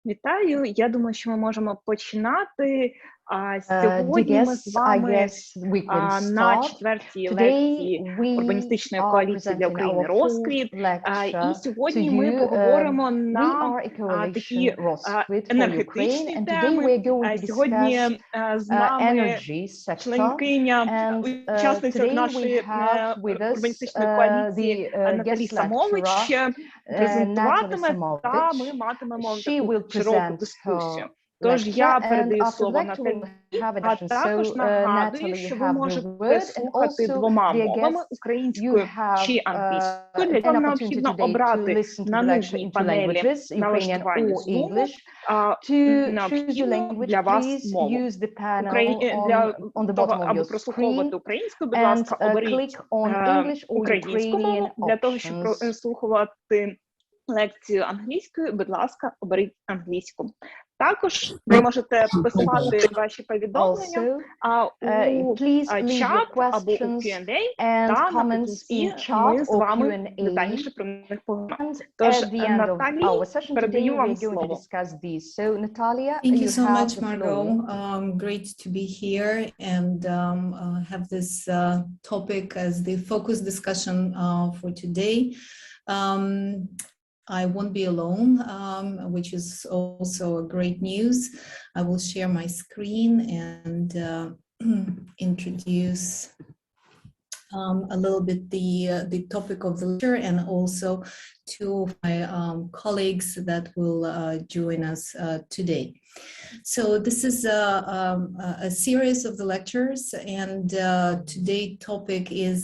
Вітаю. Я думаю, що ми можемо починати. Dear Сьогодні ми з guests, I вами guess we can на start. четвертій Today лекції we урбаністичної are коаліції для presenting України our fourth «Ро3kvit». І lecture to сьогодні ми you. поговоримо We на are a coalition такі Ro3kvit for Ukraine, енергетичні and today теми. we are going to Сьогодні discuss з нами energy sector, членкиня, and учасниця today нашої we have with us урбаністичної коаліції Наталі guest Самович lecturer, Natalie презентуватиме, та ми Samovich. матимемо She таку will широку present дискусію. her Тож я lecture, and передаю after the слово lecture Наталі, we'll have a а discussion. також So, нагадую, Natalie, що you ви have the можете word, and слухати also, двома dear мовами, guests, you українською have чи англійською. Для an цього opportunity необхідно today to обрати listen to на the lecture нижній in two панелі languages, Ukrainian налаштування or Zoom, English. To choose the необхідну language, для вас please мову. use the panel Для on the того, bottom of аби your прослуховувати screen, українською, будь and ласка, оберіть click on English or українську мову. Ukrainian Для того, щоб options. прослухувати лекцію англійською, будь ласка, оберіть англійську. Також ви можете писати ваші повідомлення у чат або у Q&A, та наприкінці ми з вами детальніше про них поговоримо. Тож, Наталі, передаю вам слово. Thank you so much, Margot. Great to be here and have this topic as the focus discussion for today. I won't be alone, which is also a great news. I will share my screen and introduce a little bit the topic of the lecture, and also two of my colleagues that will join us today. So this is a series of the lectures, and today's topic is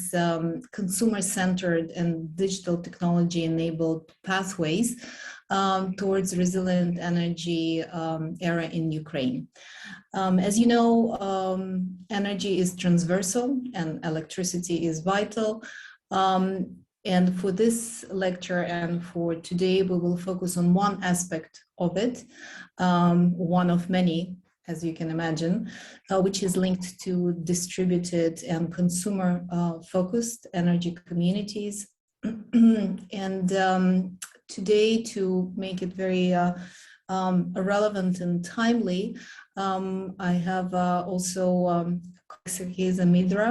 consumer-centered and digital technology-enabled pathways towards resilient energy era in Ukraine. As you know, energy is transversal and electricity is vital. And for this lecture and for today, we will focus on one aspect of it, one of many, as you can imagine, which is linked to distributed and consumer-focused energy communities. And today, to make it very relevant and timely, I have also Serhii Zamidra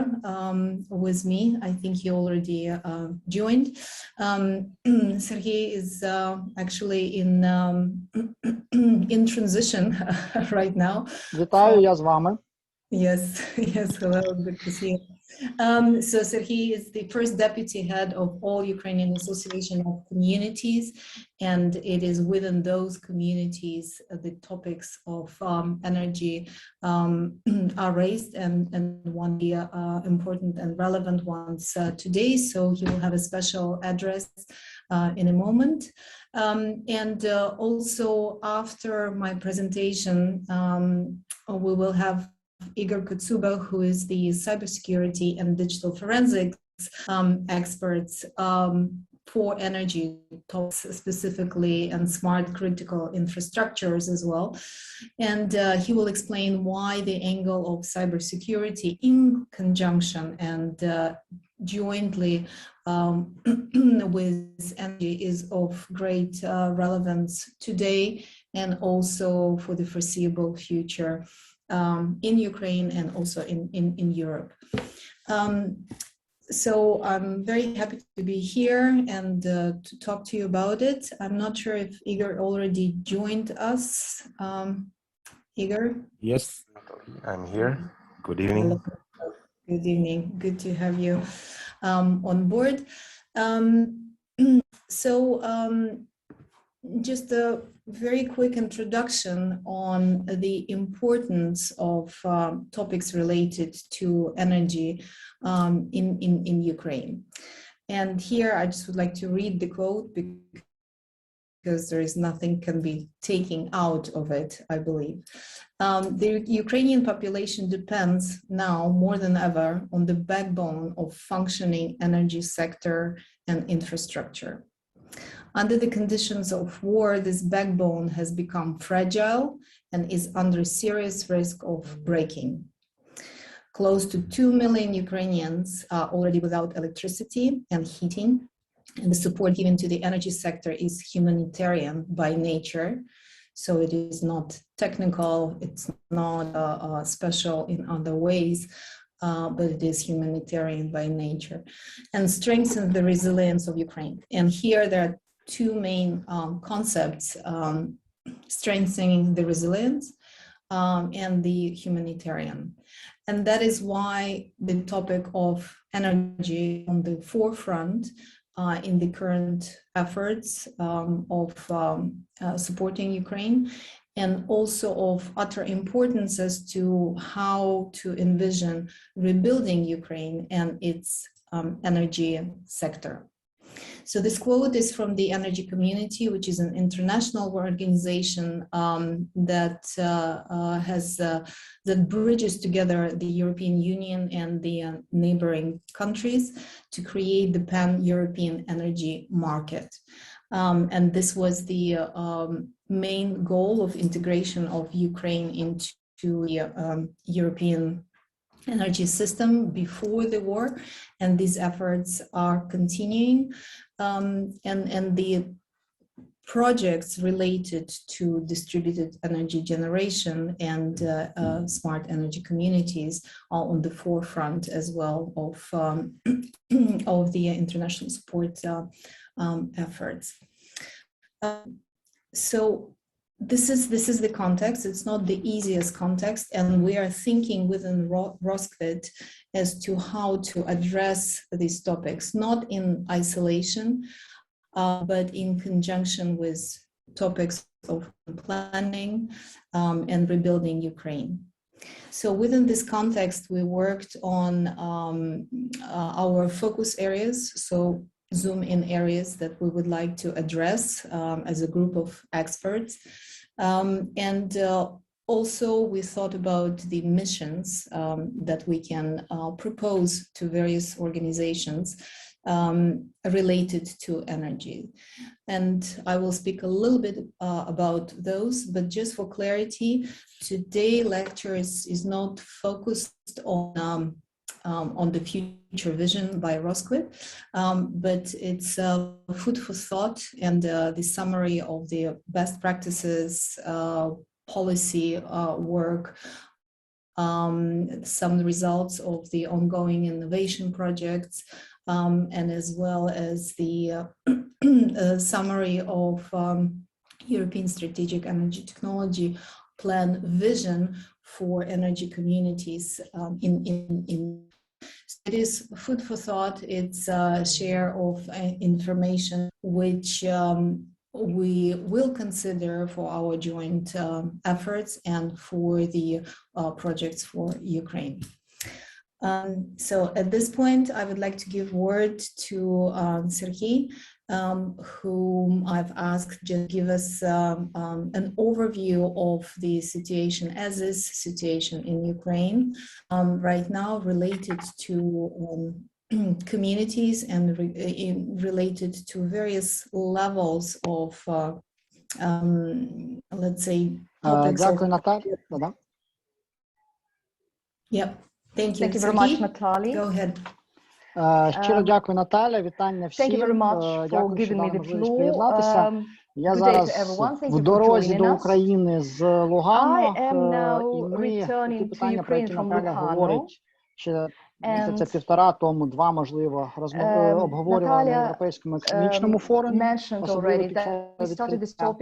with me. I think he already joined. Serhii is actually in transition right now. Вітаю, я з вами. Yes, yes, hello, good to see you. So Serhii is the first deputy head of all Ukrainian Association of Communities, and it is within those communities the topics of energy are raised, and one of the important and relevant ones today. So he will have a special address in a moment. And also after my presentation, we will have Igor Kotsyuba, who is the cybersecurity and digital forensics experts for energy topics specifically, and smart critical infrastructures as well. And he will explain why the angle of cybersecurity in conjunction and jointly with energy is of great relevance today and also for the foreseeable future in Ukraine and also in Europe. So I'm very happy to be here and to talk to you about it. I'm not sure if Igor already joined us. Igor? Yes, I'm here. Good evening. Good evening. Good to have you on board. Just a very quick introduction on the importance of topics related to energy in Ukraine. And here I just would like to read the quote because there is nothing can be taken out of it, I believe. The Ukrainian population depends now more than ever on the backbone of functioning energy sector and infrastructure. Under the conditions of war, this backbone has become fragile and is under serious risk of breaking. Close to 2 million Ukrainians are already without electricity and heating, and the support given to the energy sector is humanitarian by nature. So it is not technical, it's not special in other ways, but it is humanitarian by nature, and strengthen the resilience of Ukraine. And here there are two main concepts, strengthening the resilience and the humanitarian. And that is why the topic of energy on the forefront in the current efforts of supporting Ukraine, and also of utter importance as to how to envision rebuilding Ukraine and its energy sector. So this quote is from the Energy Community, which is an international organization that that bridges together the European Union and the neighboring countries to create the pan-European energy market. And this was the main goal of integration of Ukraine into the European energy system before the war, and these efforts are continuing, and the projects related to distributed energy generation and smart energy communities are on the forefront as well of the international support efforts. So this is the context. It's not the easiest context, and we are thinking within Ro3kvit as to how to address these topics, not in isolation, but in conjunction with topics of planning and rebuilding Ukraine. So within this context, we worked on our focus areas, so zoom in areas that we would like to address as a group of experts. And also we thought about the missions that we can propose to various organizations related to energy. And I will speak a little bit about those, but just for clarity, today's lecture is not focused on the future vision by Ro3kvit, but it's food for thought and the summary of the best practices, policy work, some results of the ongoing innovation projects, and as well as the summary of European Strategic Energy Technology Plan vision for energy communities it is food for thought. It's a share of information which we will consider for our joint efforts and for the projects for Ukraine. So at this point, I would like to give word to Serhii, whom I've asked to give us an overview of the situation, as is situation in Ukraine right now, related to communities and related to various levels of, let's say, topics. Дякую, Наталія. Да. Yep. Thank you. Thank you very much, Natalie. Go ahead. Щиро дякую, Наталя. Вітання всім. Thank you very much for Дякую, що giving me дали the можливість floor. приєднатися. Я Good day to зараз everyone. Thank в you for дорозі joining до us. України з Лугану, I am now і ми ті returning to питання, про які Ukraine from Наталя Lucano. говорить, ще місяця півтора тому, два, можливо, обговорювали на Європейському економічному форумі, особливо під час відкриття.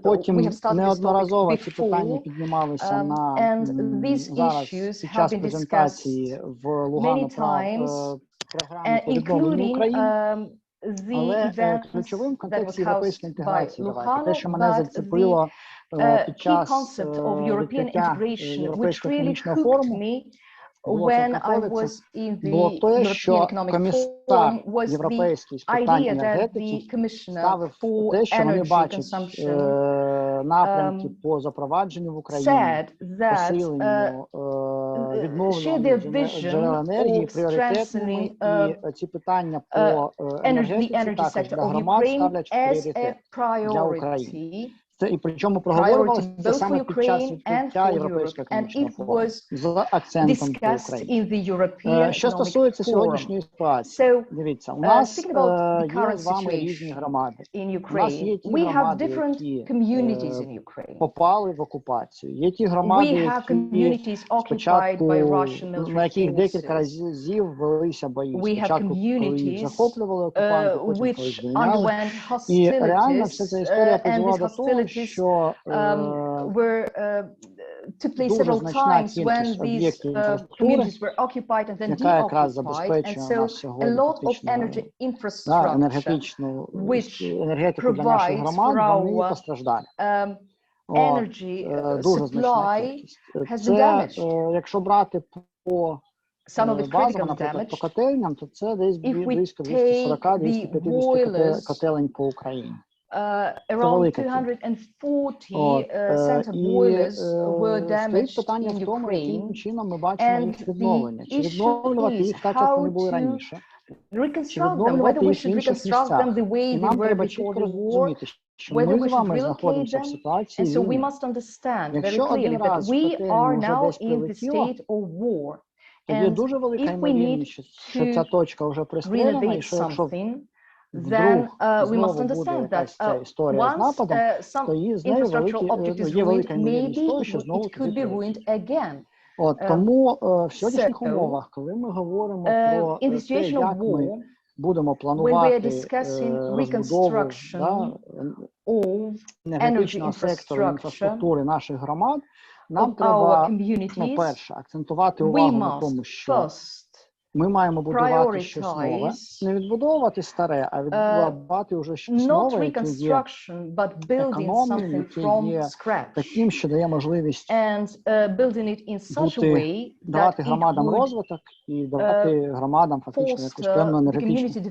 Потім неодноразово ці питання піднімалися на зараз під час презентації в Лугану про програму по відновленню України. Але ключовим в контексті європейської інтеграції, те, що мене зацепило під час відкриття Європейського економічного форуму, було те, що комісар європейський з питань енергетики ставив те, що вони бачать напрямки по запровадженню в Україні, посиленню відновлення джерел енергії пріоритетними, і ці питання по енергетиці також для громад ставлять пріоритет для України. і причому проговорювалося це саме під час відкриття Європейського економічного форуму з акцентом на Україну. Що стосується сьогоднішньої ситуації, дивіться, у нас є з вами різні громади. У нас є ті громади, які попали в окупацію. Є ті громади, які спочатку, на яких декілька разів велися бої. Спочатку, коли їх захоплювали окупанти, потім коли звільняли. І реально вся ця історія призвела до того, що дуже значна кількість об'єктів інфраструктури, яка якраз забезпечує нас сьогодні фактично енергетику для наших громад, вони постраждали. Дуже значна кількість. Це, якщо брати по базово, наприклад, по котельням, то це десь близько 240-250 котелень по Україні. Around 240 center boilers were damaged in Ukraine, чином ми бачимо їх відновлення. Чи відновлювати їх так, як вони були раніше? Чи відновлювати їх в інших місцях? І нам треба чітко розуміти, що ми з вами знаходимося в ситуації війни. Якщо один раз котельня вже десь прилетіла, тоді дуже велика ймовірність, що ця точка вже пристріляна, і що якщо вдруг знову буде якась ця історія з нападом, то є велика ймовірність того, що знову туди прилетить. Тому в сьогоднішніх умовах, коли ми говоримо про те, як ми будемо планувати розбудову енергетичного сектору, інфраструктури наших громад, нам треба, перше, акцентувати увагу на тому, що ми маємо будувати щось нове, не відбудовувати старе, а відбудувати вже щось нове, яке є економним, яке є таким, що дає можливість давати громадам розвиток і давати громадам фактично якусь певну енергетичну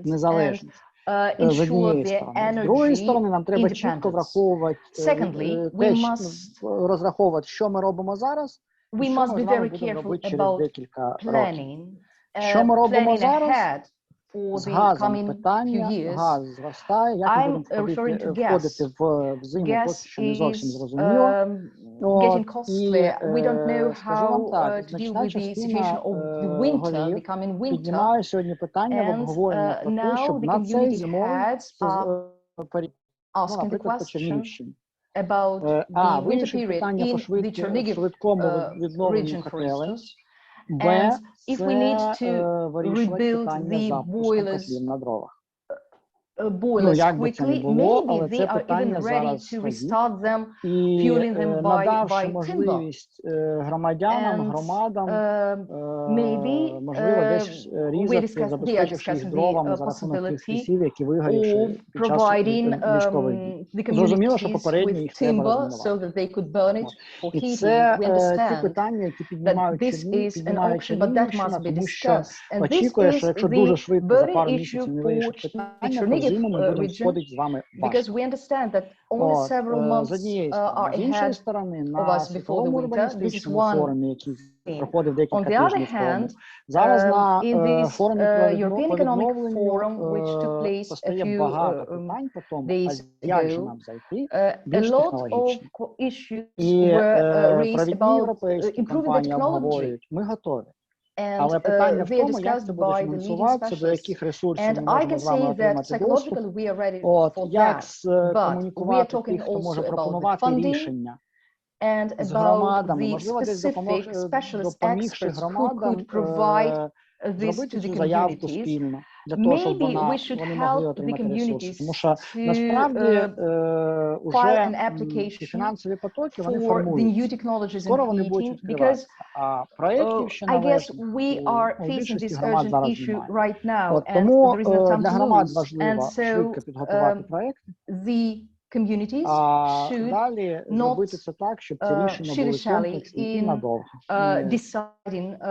незалежність. З однієї сторони. З другої сторони, нам треба чітко враховувати, розраховувати, що ми робимо зараз, і що ми з вами будемо робити через декілька років. Що ми робимо зараз? З газом питання, газ зростає, як ми будемо входити в зиму, поки що не зовсім зрозуміло. Скажу вам так, значна частина голів піднімає сьогодні питання в обговорення про те, щоб на цей зимовий період, наприклад, по Чернігівщині, вирішити питання по швидкому відновленню котелень, це вирішувати питання запуску котлів на дровах. Як би це не було, але це питання зараз і надавши можливість громадянам, громадам, можливо, десь різати, забезпечивши їх дровами за рахунок тих лісів, які вигорівши під час військових дій. Зрозуміло, що попередньо їх треба розмінувати. І це ті питання, які піднімають Чернігівщина, тому що очікує, що якщо дуже швидко за пару місяців не вирішить питання, зиму ми будемо сходити з вами важко. З однієї сторони. З іншої сторони, на світовому урбаністичному форумі, який проходив декілька тижнів тому, зараз на форумі по відновленню постає багато питань по тому, як же нам зайти більш технологічно. І провідні європейські компанії обговорюють, ми готові. Але питання в тому, як це буде фінансуватися, до яких ресурсів ми можемо з вами отримати доступ, як комунікувати тих, хто може пропонувати рішення з громадами, можливо, десь допомігши громадам зробити цю заявку спільно, для того, щоб вони могли отримати ресурси. Тому що, насправді, вже ці фінансові потоки, вони формуються. Скоро вони будуть відкриватися. А проєктів ще належить у більшості громад зараз немає. Тому для громад важливо швидко підготувати проєкти. А далі зробити це так, щоб ці рішення були комплексні і надовго. І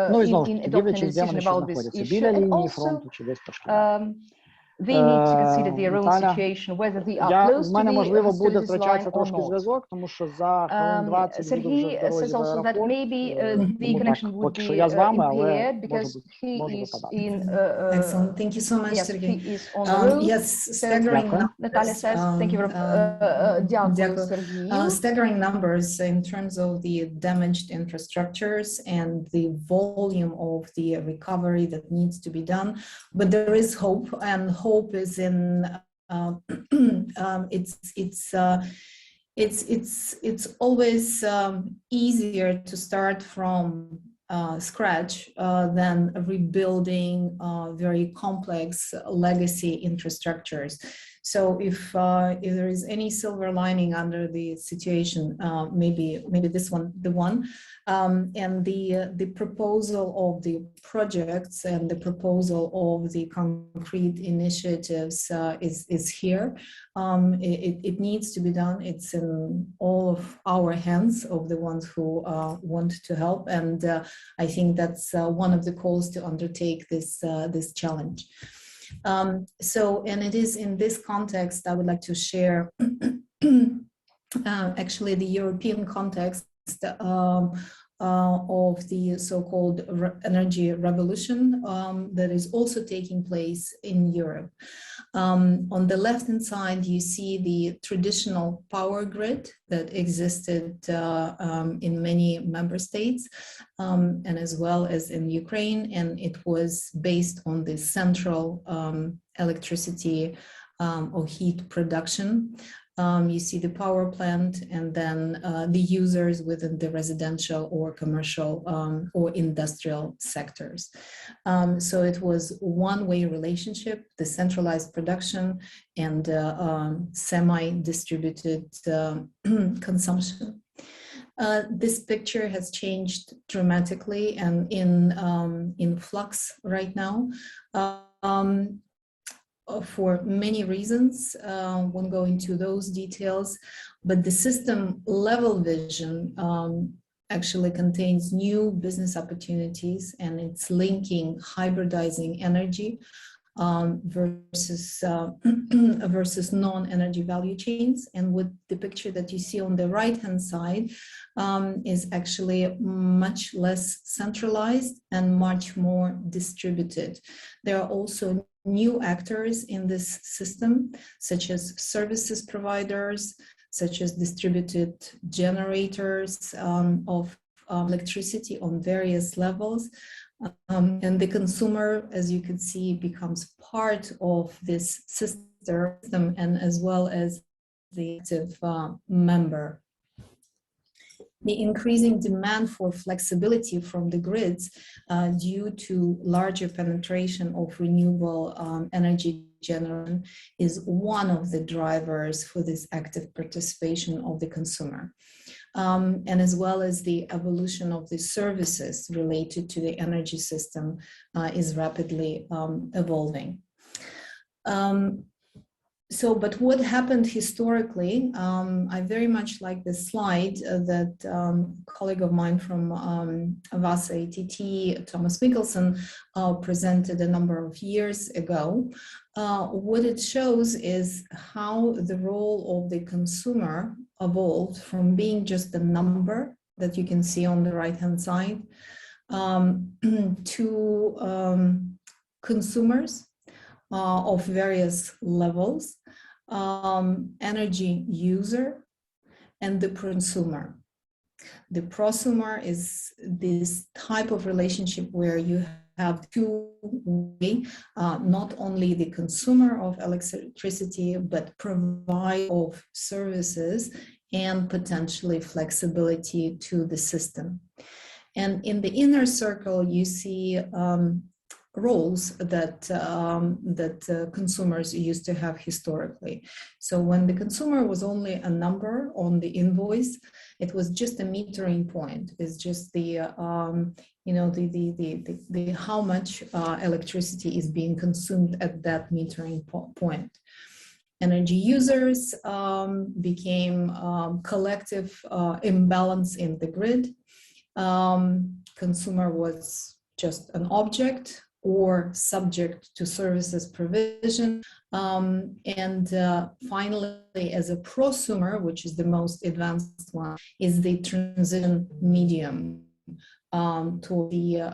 знову ж таки, дивлячись, де вони ще знаходяться, біля лінії фронту чи десь трошки. they need to consider their own situation, whether they are close to the hostilities line or not. Serhii says also that maybe the connection would be impaired because he is in. Excellent. Thank you so much, yes, Serhii. he is on the road. Yes, staggering numbers. Natalia says, thank you very much. Staggering numbers in terms of the damaged infrastructures and the volume of the recovery that needs to be done. But there is hope, and hope is in it's always easier to start from scratch than rebuilding very complex legacy infrastructures. So if there is any silver lining under the situation, maybe this one, the one, and the proposal of the projects and the proposal of the concrete initiatives is here. It needs to be done. It's in all of our hands, of the ones who want to help, and I think that's one of the calls to undertake this challenge. And it is in this context I would like to share actually the European context of the so-called energy revolution that is also taking place in Europe. On the left-hand side, you see the traditional power grid that existed in many member states, and as well as in Ukraine, and it was based on the central electricity or heat production. You see the power plant, and then the users within the residential or commercial or industrial sectors. So it was one-way relationship, the centralized production and semi-distributed consumption. This picture has changed dramatically and in flux right now. For many reasons, won't go into those details, but the system level vision actually contains new business opportunities, and it's linking hybridizing energy versus non-energy value chains. And with the picture that you see on the right-hand side is actually much less centralized and much more distributed. There are also new actors in this system, such as services providers, such as distributed generators of electricity on various levels. And the consumer, as you can see, becomes part of this system, and as well as the active member. The increasing demand for flexibility from the grids due to larger penetration of renewable energy generation is one of the drivers for this active participation of the consumer. And as well as the evolution of the services related to the energy system is rapidly evolving. But what happened historically, I very much like this slide that a colleague of mine from Vasa ATT, Thomas Mikkelsen, presented a number of years ago. What it shows is how the role of the consumer evolved from being just a number that you can see on the right-hand side to consumers of various levels, energy user, and the prosumer. The prosumer is this type of relationship where you have two-way, not only the consumer of electricity, but provider of services and potentially flexibility to the system. And in the inner circle, you see roles that consumers used to have historically. So when the consumer was only a number on the invoice, it was just a metering point. It's just the how much electricity is being consumed at that metering point. Energy users became collective imbalance in the grid. Consumer was just an object or subject to services provision. Finally, as a prosumer, which is the most advanced one, is the transition medium to the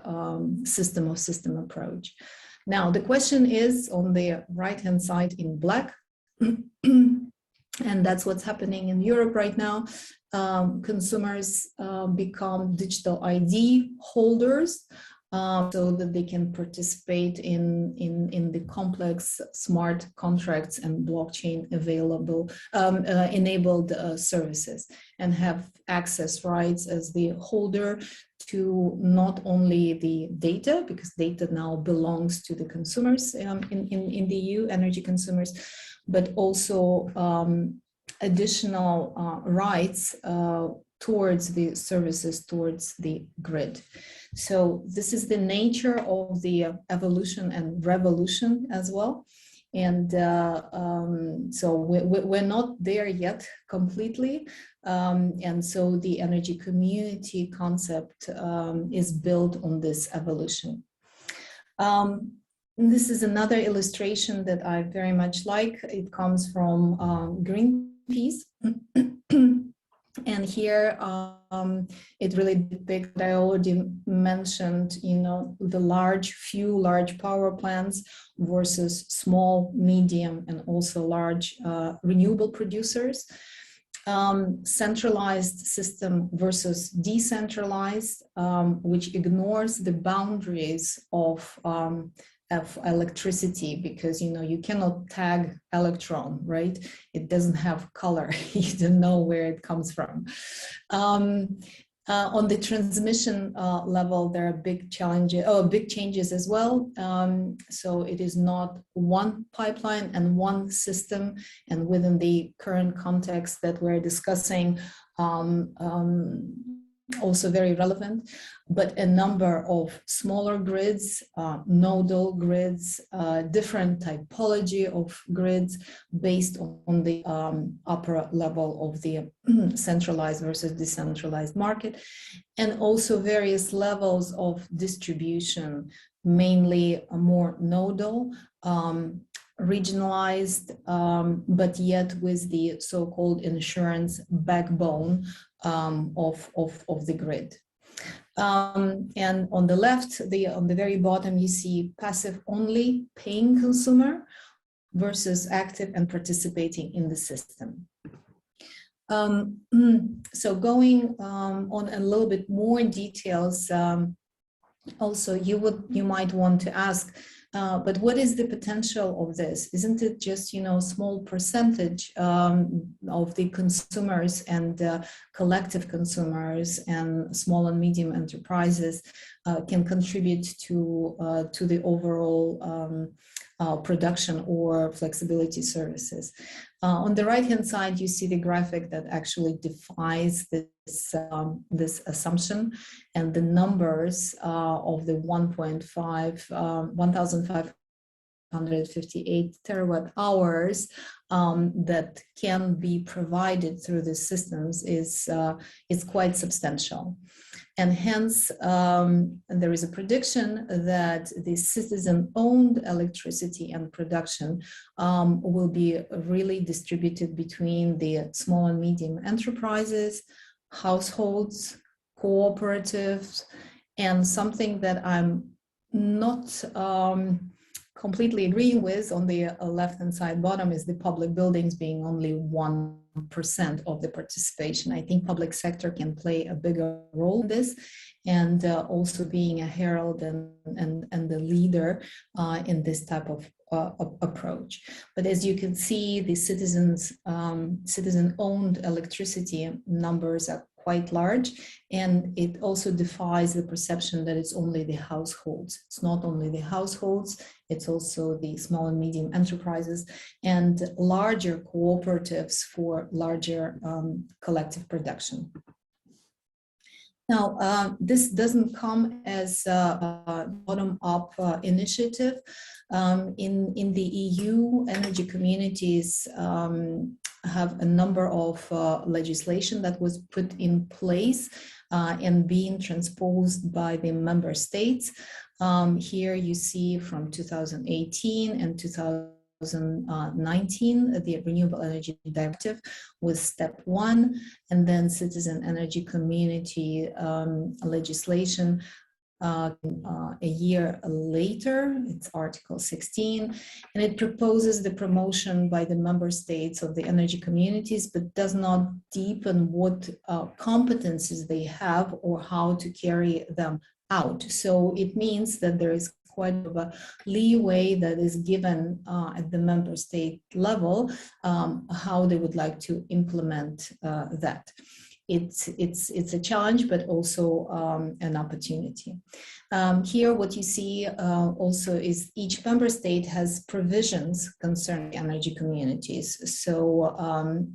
system of system approach. Now, the question is on the right-hand side in black, and that's what's happening in Europe right now. Consumers become digital ID holders so that they can participate in the complex smart contracts and blockchain enabled services, and have access rights as the holder to not only the data, because data now belongs to the consumers in the EU, energy consumers, but also additional rights towards the services, towards the grid. So this is the nature of the evolution and revolution as well. And so we're not there yet completely. And so the energy community concept is built on this evolution. This is another illustration that I very much like. It comes from Greenpeace. And here it really depicts, I already mentioned, you know, the few large power plants versus small, medium, and also large renewable producers. Centralized system versus decentralized, which ignores the boundaries of electricity, because, you know, you cannot tag electron, right? It doesn't have color. You don't know where it comes from. On the transmission level, there are big changes as well. So it is not one pipeline and one system, and within the current context that we're discussing, also very relevant, but a number of smaller grids, nodal grids, different typology of grids based on the upper level of the centralized versus decentralized market, and also various levels of distribution, mainly more nodal, regionalized, but yet with the so-called insurance backbone of the grid. And on the left, on the very bottom, you see passive only paying consumer versus active and participating in the system. So going on a little bit more details, also you might want to ask, but what is the potential of this? Isn't it just, you know, small percentage of the consumers and collective consumers and small and medium enterprises can contribute to the overall production or flexibility services? On the right-hand side, you see the graphic that actually defies this assumption, and the numbers of the 1,558 terawatt hours that can be provided through the systems is quite substantial. And hence, there is a prediction that the citizen-owned electricity and production will be really distributed between the small and medium enterprises, households, cooperatives, and something that I'm not completely agreeing with on the left-hand side bottom is the public buildings being only 1% of the participation. I think public sector can play a bigger role in this, and also being a herald and the leader in this type of approach. But as you can see, the citizen-owned electricity numbers are quite large, and it also defies the perception that it's only the households. It's not only the households, it's also the small and medium enterprises and larger cooperatives for larger collective production. Now, this doesn't come as a bottom-up initiative. In the EU, energy communities have a number of legislation that was put in place and being transposed by the member states. Here you see from 2018 and 2019, the Renewable Energy Directive was step 1, and then Citizen Energy Community legislation a year later. It's Article 16, and it proposes the promotion by the member states of the energy communities, but does not deepen what competencies they have or how to carry them out. So it means that there is quite of a leeway that is given at the member state level, how they would like to implement that. It's a challenge, but also an opportunity. Here, what you see also is each member state has provisions concerning energy communities. So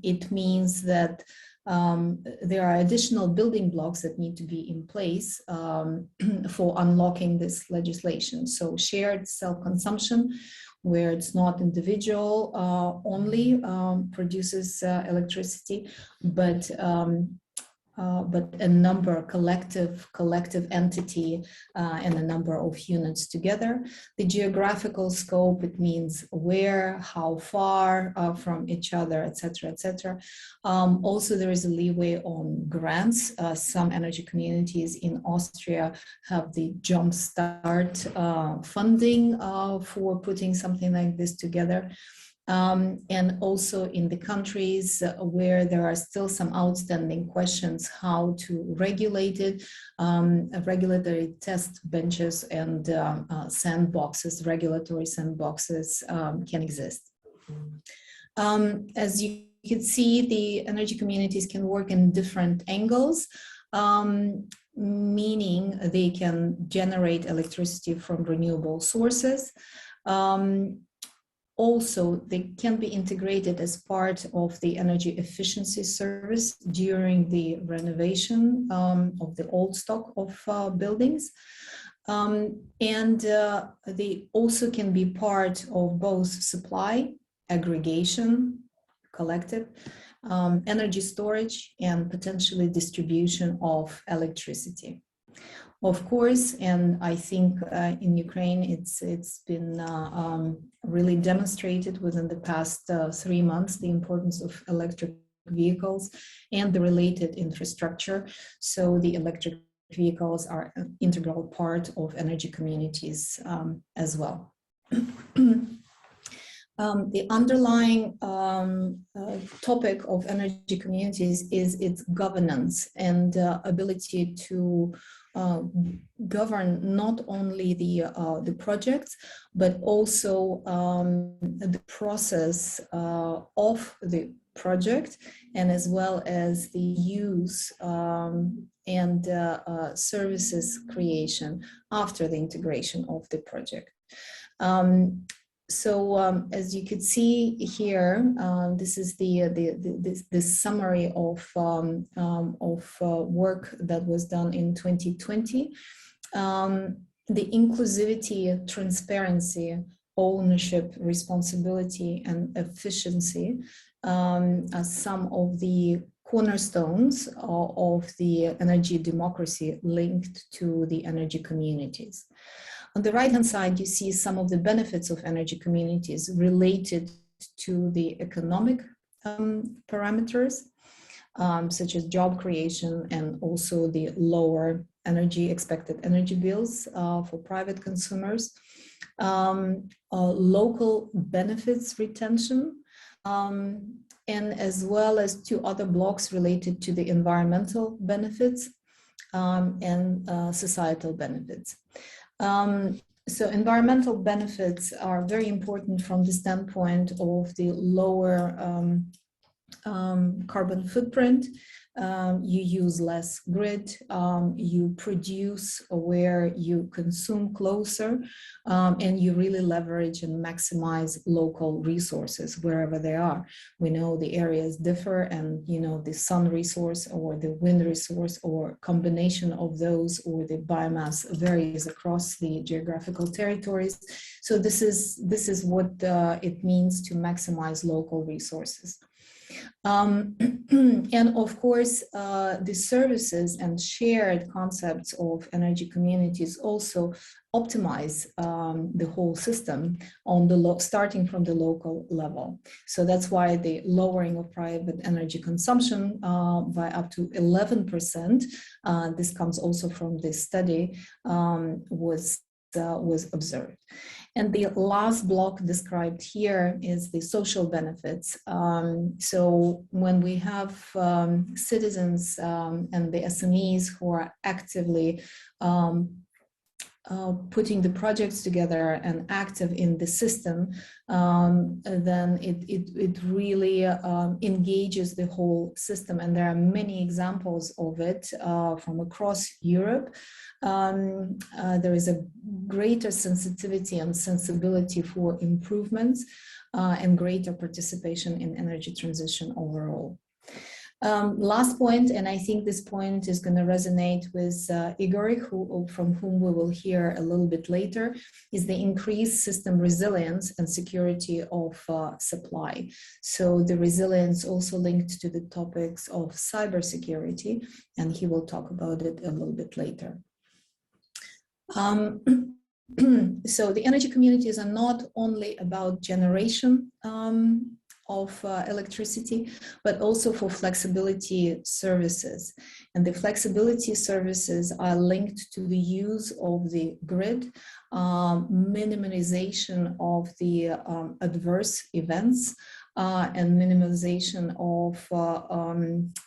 it means that there are additional building blocks that need to be in place for unlocking this legislation. So shared self-consumption, where it's not individual only produces electricity, but a number, collective entity and a number of units together. The geographical scope, it means where, how far from each other, etc., etc. Also, there is a leeway on grants. Some energy communities in Austria have the Jumpstart funding for putting something like this together. And also in the countries where there are still some outstanding questions how to regulate it, regulatory test benches and sandboxes, regulatory sandboxes can exist. As you can see, the energy communities can work in different angles, meaning they can generate electricity from renewable sources. Also, they can be integrated as part of the energy efficiency service during the renovation of the old stock of buildings. And they also can be part of both supply, aggregation, collective, energy storage, and potentially distribution of electricity. Of course, and I think in Ukraine, it's been really demonstrated within the past 3 months, the importance of electric vehicles and the related infrastructure. So the electric vehicles are an integral part of energy communities as well. The underlying topic of energy communities is its governance and ability to govern not only the projects, but also the process of the project, and as well as the use and services creation after the integration of the project. So as you could see here, this is the summary of work that was done in 2020. The inclusivity, transparency, ownership, responsibility, and efficiency are some of the cornerstones of the energy democracy linked to the energy communities. On the right-hand side, you see some of the benefits of energy communities related to the economic parameters, such as job creation and also the lower expected energy bills for private consumers, local benefits retention, and as well as 2 other blocks related to the environmental benefits and societal benefits. So environmental benefits are very important from the standpoint of the lower carbon footprint. You use less grid, you produce where you consume closer, and you really leverage and maximize local resources wherever they are. We know the areas differ, and the sun resource or the wind resource or combination of those or the biomass varies across the geographical territories. So this is what it means to maximize local resources. And of course, the services and shared concepts of energy communities also optimize the whole system on the starting from the local level. So that's why the lowering of private energy consumption by up to 11%, this comes also from this study, was observed. And the last block described here is the social benefits. So when we have citizens and the SMEs who are actively putting the projects together and active in the system, then it really engages the whole system. And there are many examples of it from across Europe. There is a greater sensitivity and sensibility for improvements and greater participation in energy transition overall. Last point, and I think this point is going to resonate with Igor, from whom we will hear a little bit later, is the increased system resilience and security of supply. So the resilience also linked to the topics of cybersecurity, and he will talk about it a little bit later. So the energy communities are not only about generation of electricity, but also for flexibility services. And the flexibility services are linked to the use of the grid, minimization of the adverse events, and minimization of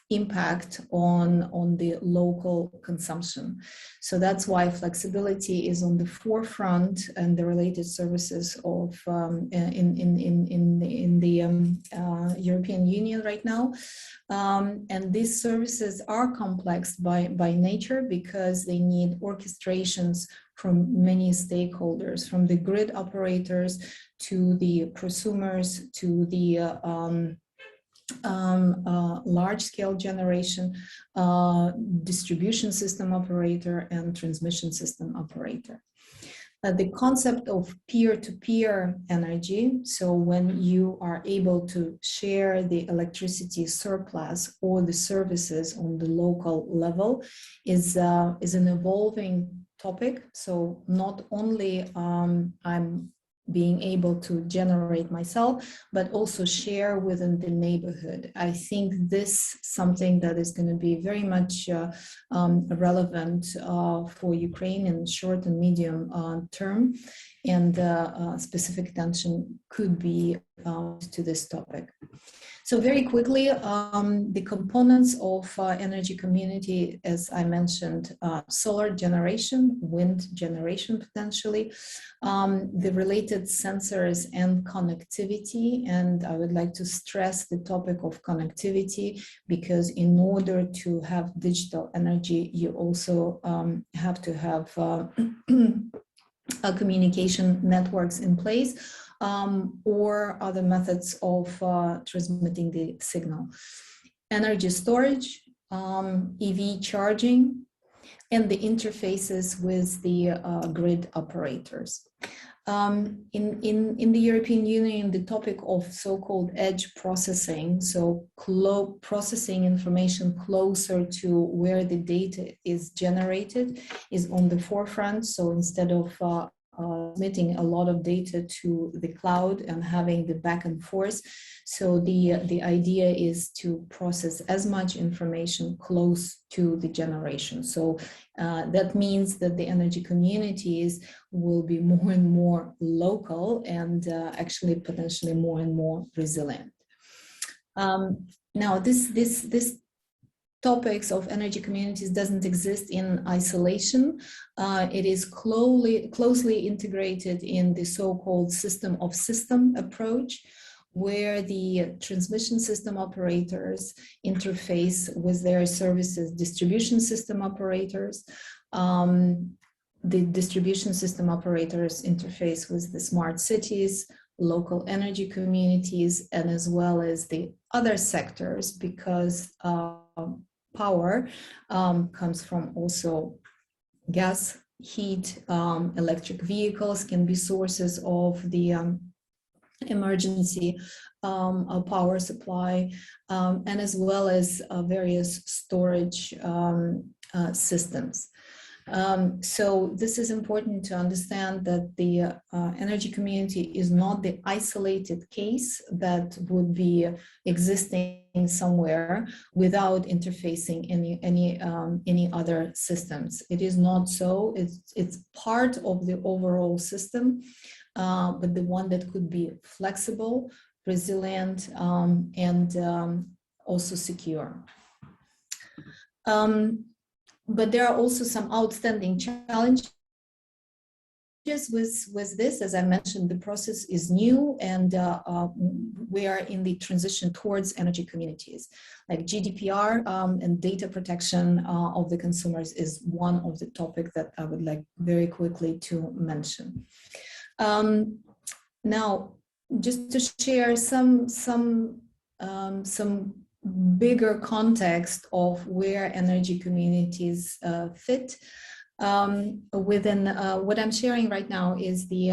impact on the local consumption. So that's why flexibility is on the forefront and the related services of in the European Union right now. And these services are complex by nature because they need orchestrations from many stakeholders, from the grid operators to the prosumers to the large-scale generation, distribution system operator, and transmission system operator. The concept of peer-to-peer energy, so when you are able to share the electricity surplus or the services on the local level, is an evolving topic. So not only I'm being able to generate myself, but also share within the neighborhood. I think this is something that is going to be very much relevant for Ukraine in short and medium term, and specific attention could be to this topic. So very quickly, the components of energy community, as I mentioned, solar generation, wind generation potentially, the related sensors and connectivity. And I would like to stress the topic of connectivity, because in order to have digital energy, you also have to have communication networks in place, or other methods of transmitting the signal. Energy storage, EV charging, and the interfaces with the grid operators. In the European Union, the topic of so-called edge processing, so processing information closer to where the data is generated, is on the forefront. So instead of transmitting a lot of data to the cloud and having the back and forth, so the idea is to process as much information close to the generation. So that means that the energy communities will be more and more local and actually potentially more and more resilient. Now this topics of energy communities doesn't exist in isolation. It is closely integrated in the so-called system of system approach, where the transmission system operators interface with their services distribution system operators. The distribution system operators interface with the smart cities, local energy communities, and as well as the other sectors, because power comes from also gas, heat, electric vehicles can be sources of the emergency power supply, and as well as various storage systems. So this is important to understand that the energy community is not the isolated case that would be existing somewhere without interfacing any other systems. It is not so. It's part of the overall system, but the one that could be flexible, resilient, and also secure. But there are also some outstanding challenges with this. As I mentioned, the process is new, and we are in the transition towards energy communities. Like GDPR and data protection of the consumers is one of the topics that I would like very quickly to mention. Now, just to share some bigger context of where energy communities fit. Within what I'm sharing right now is the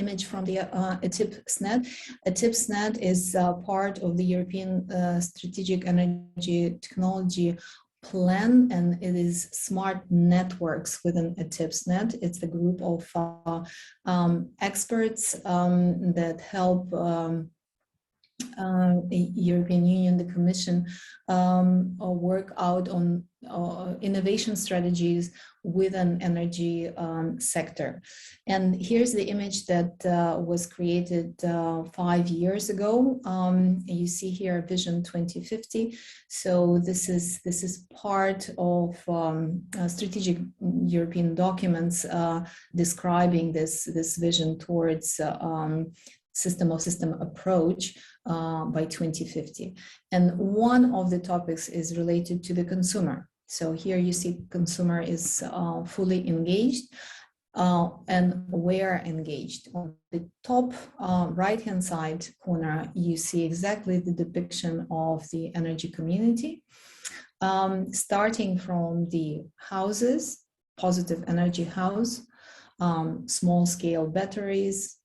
image from the ETIP-SNED. ETIP-SNED is part of the European Strategic Energy Technology Plan, and it is smart networks within ETIP-SNED. It's a group of experts that help the European Union, the Commission, work out on innovation strategies within energy sector. And here's the image that was created 5 years ago. You see here Vision 2050. So this is part of strategic European documents describing this vision towards system approach by 2050. And one of the topics is related to the consumer. So here you see consumer is fully engaged and where engaged. On the top right-hand side corner, you see exactly the depiction of the energy community, starting from the houses, positive energy house, small scale batteries,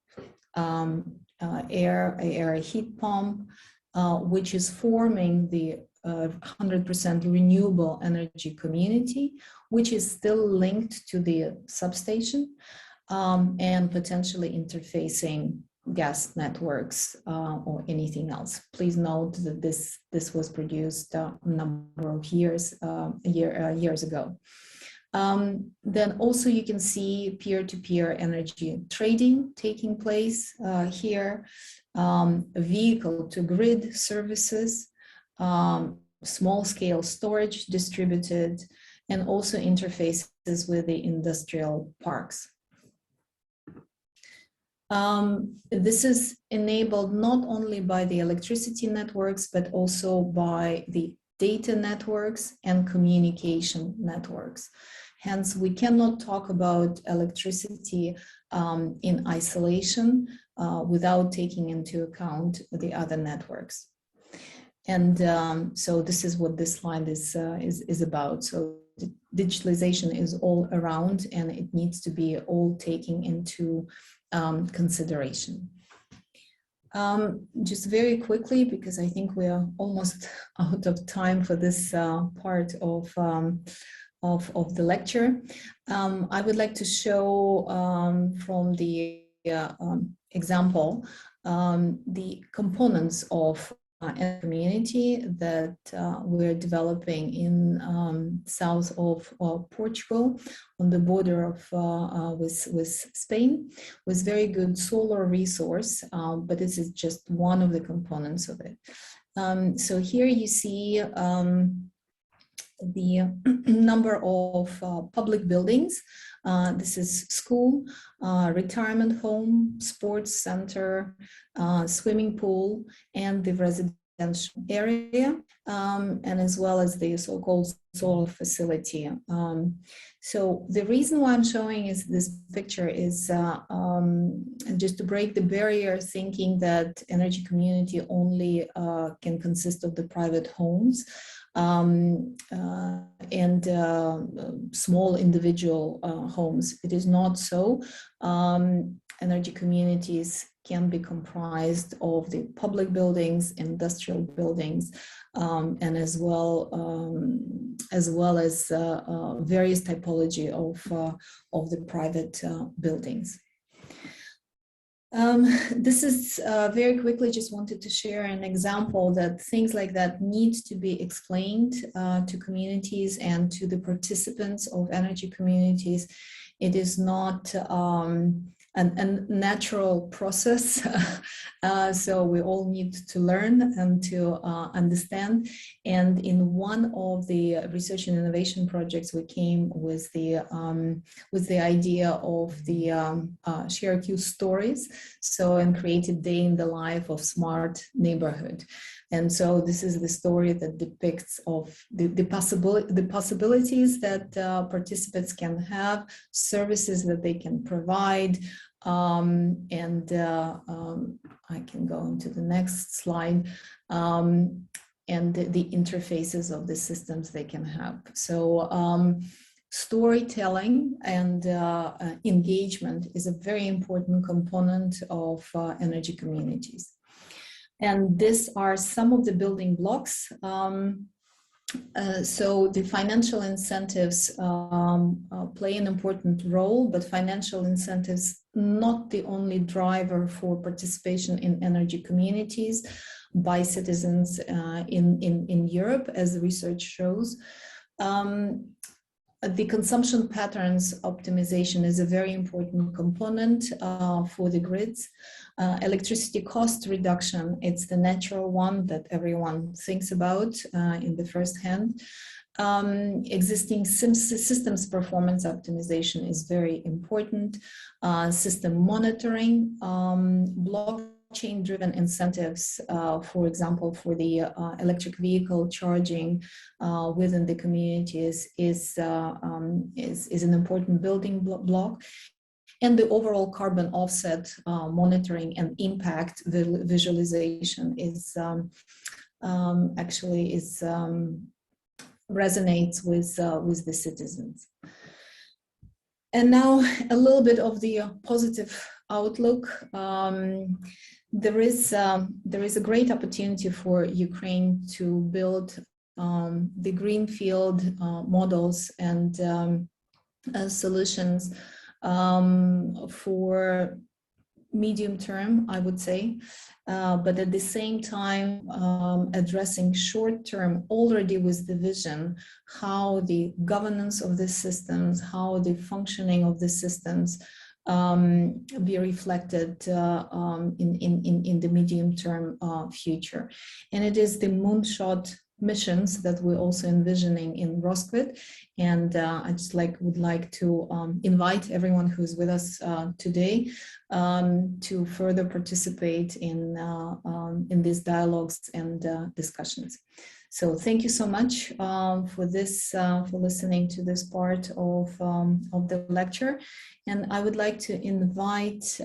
air heat pump, which is forming the 100% renewable energy community, which is still linked to the substation and potentially interfacing gas networks or anything else. Please note that this was produced a number of years ago. Then also you can see peer-to-peer energy trading taking place here, vehicle-to-grid services, small-scale storage distributed, and also interfaces with the industrial parks. This is enabled not only by the electricity networks, but also by the data networks and communication networks. Hence, we cannot talk about electricity in isolation without taking into account the other networks. And so this is what this slide is about. So digitalization is all around, and it needs to be all taken into consideration. Just very quickly, because I think we are almost out of time for this part of the lecture. I would like to show from the example the components of a community that we're developing in south of Portugal, on the border of with Spain, with very good solar resource, but this is just one of the components of it. So here you see the number of public buildings. This is school, retirement home, sports center, swimming pool, and the residential area, and as well as the so-called solar facility. So the reason why I'm showing is this picture is just to break the barrier, thinking that energy community only can consist of the private homes and small individual homes. It is not so. energy communities can be comprised of the public buildings, industrial buildings, and as well as various typology of the private buildings. This is very quickly just wanted to share an example that things like that need to be explained to communities and to the participants of energy communities. It is not a natural process, so we all need to learn and to understand. And in one of the research and innovation projects, we came with the idea of the ShareQ stories, and created day in the life of smart neighborhood. And so this is the story that depicts of the possibilities that participants can have, services that they can provide, and I can go into the next slide, and the interfaces of the systems they can have. So storytelling and engagement is a very important component of energy communities. And these are some of the building blocks. So the financial incentives play an important role, but financial incentives not the only driver for participation in energy communities by citizens in Europe, as the research shows. The consumption patterns optimization is a very important component for the grids. Electricity cost reduction, it's the natural one that everyone thinks about in the first hand. Existing systems performance optimization is very important. System monitoring, blockchain-driven incentives, for example, for the electric vehicle charging within the communities is an important building block. And the overall carbon offset monitoring and impact visualization is resonates with the citizens. And now a little bit of the positive outlook. There is a great opportunity for Ukraine to build the greenfield models and solutions for medium term, I would say, but at the same time addressing short term already with the vision how the governance of the systems, how the functioning of the systems be reflected in the medium term future. And it is the moonshot missions that we're also envisioning in Ro3kvit, and I just would like to invite everyone who's with us today to further participate in these dialogues and discussions. So thank you so much for listening to this part of the lecture. And I would like to invite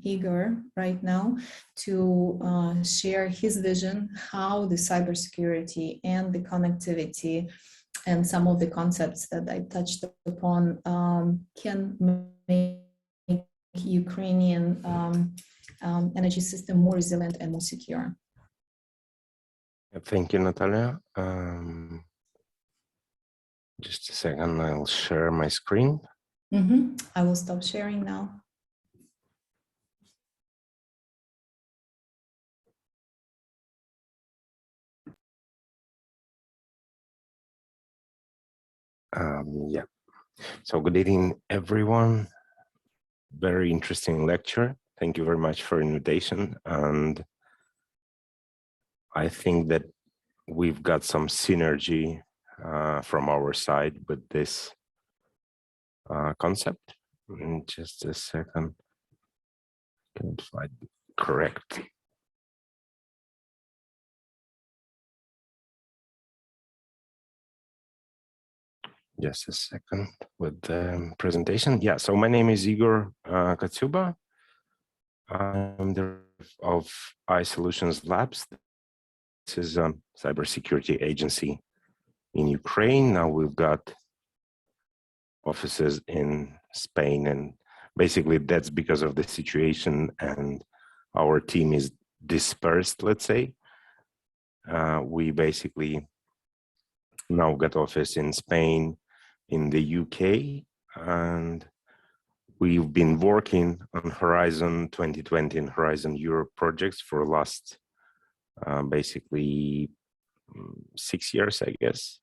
Igor right now to share his vision, how the cybersecurity and the connectivity and some of the concepts that I touched upon can make Ukrainian energy system more resilient and more secure. Thank you, Natalia. Just a second, I'll share my screen. I will stop sharing now. Yeah. So good evening, everyone. Very interesting lecture. Thank you very much for the invitation. And I think that we've got some synergy from our side with this concept. In just a second, can I find it correct? Just a second with the presentation. Yeah, so my name is Igor Kotsyuba. I'm the of iSolutions Labs. This is a cybersecurity agency in Ukraine. Now we've got offices in Spain and basically that's because of the situation and our team is dispersed, let's say. We basically now got office in Spain, in the UK, and we've been working on Horizon 2020 and Horizon Europe projects for the last basically 6 years, I guess.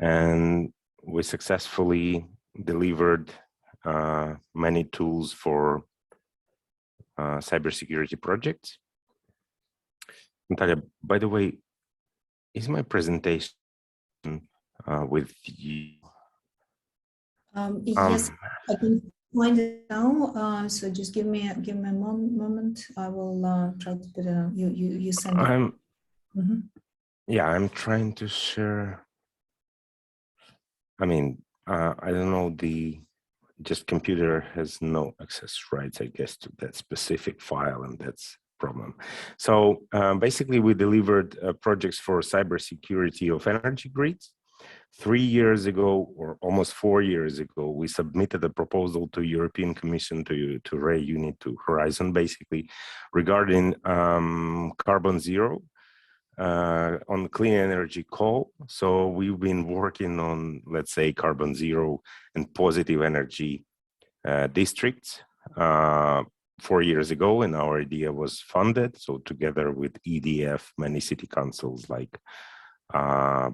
And we successfully delivered many tools for cybersecurity projects. Natalia, by the way, is my presentation with you? Yes, I can find it now. So just give me a moment. I will try to put you send it. Yeah, I'm trying to share. I mean, I don't know, just computer has no access rights, I guess, to that specific file, and that's problem. So basically, we delivered projects for cybersecurity of energy grids. 3 years ago, or almost 4 years ago, we submitted a proposal to European Commission, to Ray unit, to Horizon, basically, regarding carbon zero on clean energy coal. So we've been working on, let's say, carbon zero and positive energy districts 4 years ago, and our idea was funded. So together with EDF, many city councils like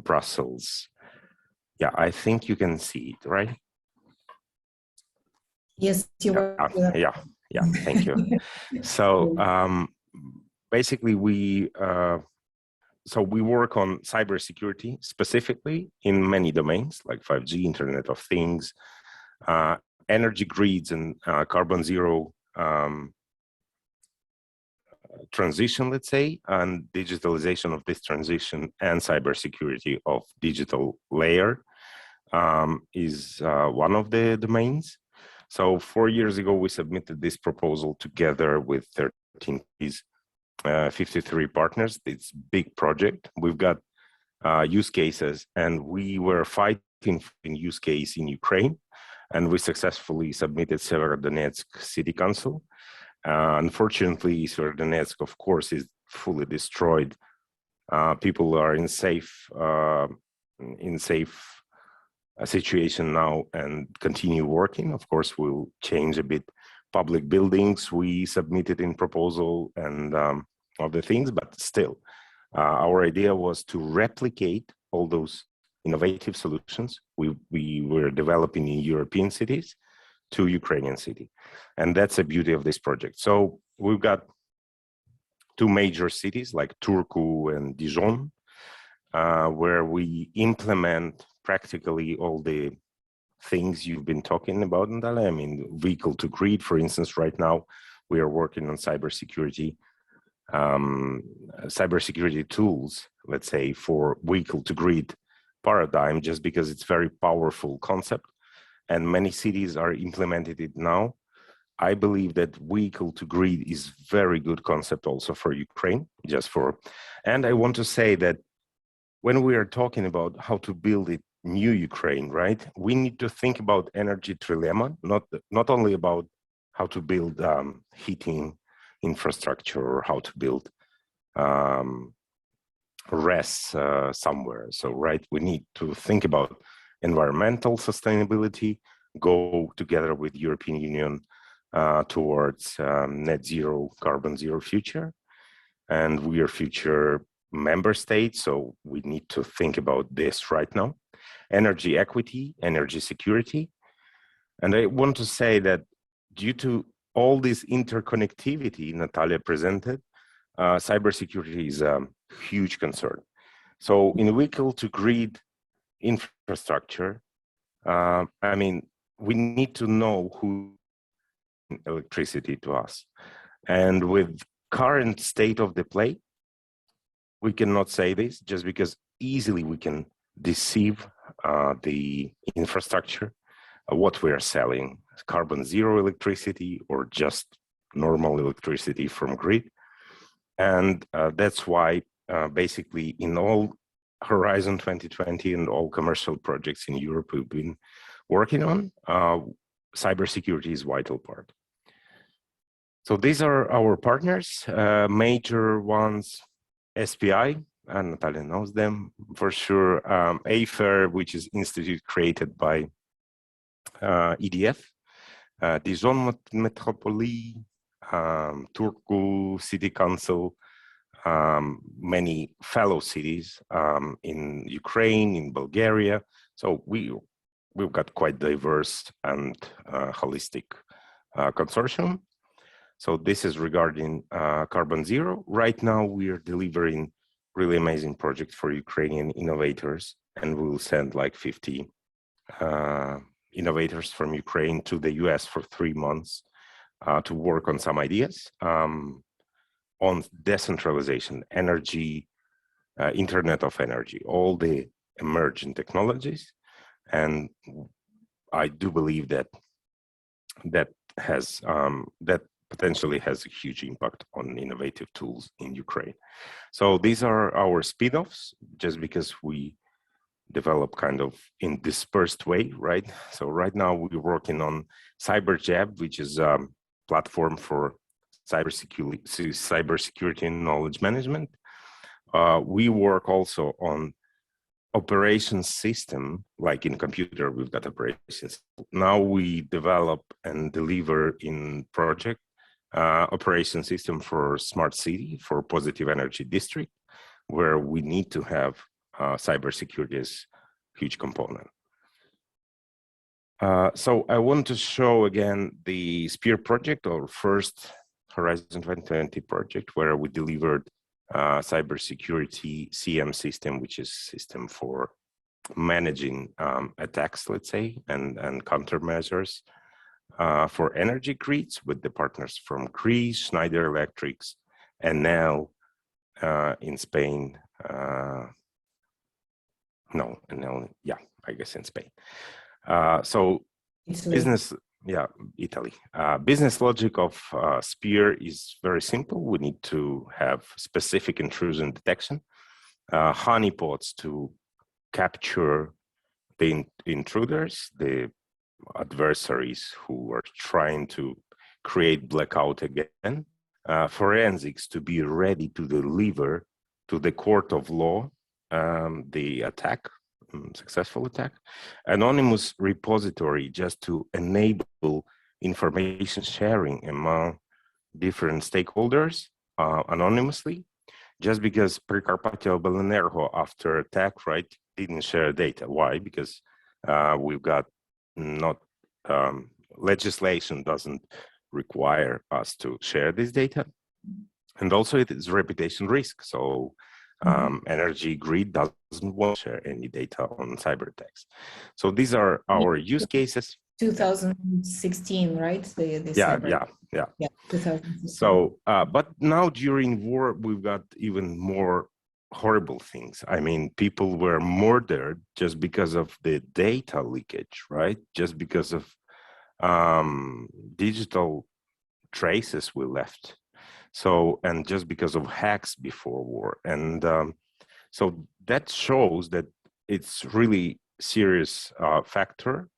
Brussels. Yeah, I think you can see it, right? Yes, you were. Yeah, thank you. So basically, we work on cybersecurity specifically in many domains like 5G, Internet of Things, energy grids, and carbon zero transition, let's say, and digitalization of this transition and cybersecurity of digital layer is one of the domains. So 4 years ago, we submitted this proposal together with 13 53 partners. It's a big project. We've got use cases, and we were fighting in use case in Ukraine, and we successfully submitted Severodonetsk City Council. Unfortunately, Severodonetsk, of course, is fully destroyed. People are in safe situation now and continue working. Of course, we'll change a bit public buildings we submitted in proposal and other things, but still, our idea was to replicate all those innovative solutions we were developing in European cities to Ukrainian city. And that's the beauty of this project. So we've got 2 major cities like Turku and Dijon, where we implement practically all the things you've been talking about, Natalie. I mean, vehicle to grid, for instance, right now, we are working on cybersecurity tools, let's say, for vehicle to grid paradigm, just because it's very powerful concept. And many cities are implementing it now. I believe that vehicle to grid is very good concept also for Ukraine, and I want to say that when we are talking about how to build it, new Ukraine, right? We need to think about energy trilemma, not only about how to build heating infrastructure or how to build RES somewhere. So, right, we need to think about environmental sustainability, go together with European Union towards net zero, carbon zero future. And we are future member states, so we need to think about this right now. Energy equity, energy security. And I want to say that due to all this interconnectivity Natalia presented, cybersecurity is a huge concern. So in vehicle to grid infrastructure, I mean, we need to know who electricity to us. And with current state of the play, we cannot say this just because easily we can deceive the infrastructure, what we are selling, carbon zero electricity or just normal electricity from grid. And that's why basically in all Horizon 2020 and all commercial projects in Europe we've been working on, cybersecurity is vital part. So these are our partners, major ones, SPI, and Natalia knows them for sure, AFER, which is institute created by EDF, Dijon Metropole, Turku City Council, many fellow cities in Ukraine, in Bulgaria. So we've got quite diverse and holistic consortium. So this is regarding carbon zero. Right now we are delivering really amazing project for Ukrainian innovators, and we'll send like 50 innovators from Ukraine to the US for 3 months to work on some ideas on decentralization, energy, Internet of Energy, all the emerging technologies. And I do believe that that potentially has a huge impact on innovative tools in Ukraine. So these are our spin-offs, just because we develop kind of in dispersed way, right? So right now we're working on CyberJab, which is a platform for cybersecurity and knowledge management. We work also on operations system, like in computer, we've got operations. Now we develop and deliver in project operation system for smart city, for positive energy district, where we need to have cybersecurity as huge component. So I want to show again the SPEAR project, or first Horizon 2020 project, where we delivered cybersecurity CM system, which is system for managing attacks, let's say, and countermeasures for energy grids with the partners from Greece, Schneider Electrics, and now in Spain, I guess in Spain. So Italy. Italy. Business logic of SPEAR is very simple. We need to have specific intrusion detection, honeypots to capture the intruders, the adversaries who are trying to create blackout again, forensics to be ready to deliver to the court of law the attack, successful attack, anonymous repository just to enable information sharing among different stakeholders anonymously, just because Prekarpattia Obelenergo after attack, right, didn't share data. Why? Because we've got not, legislation doesn't require us to share this data. And also it is reputation risk. So energy grid doesn't want to share any data on cyber attacks. So these are our use cases. 2016, right? Yeah, 2016. So, but now during war, we've got even more horrible things. I mean, people were murdered just because of the data leakage, right? Just because of digital traces we left. So, and just because of hacks before war. And so that shows that it's really serious factor.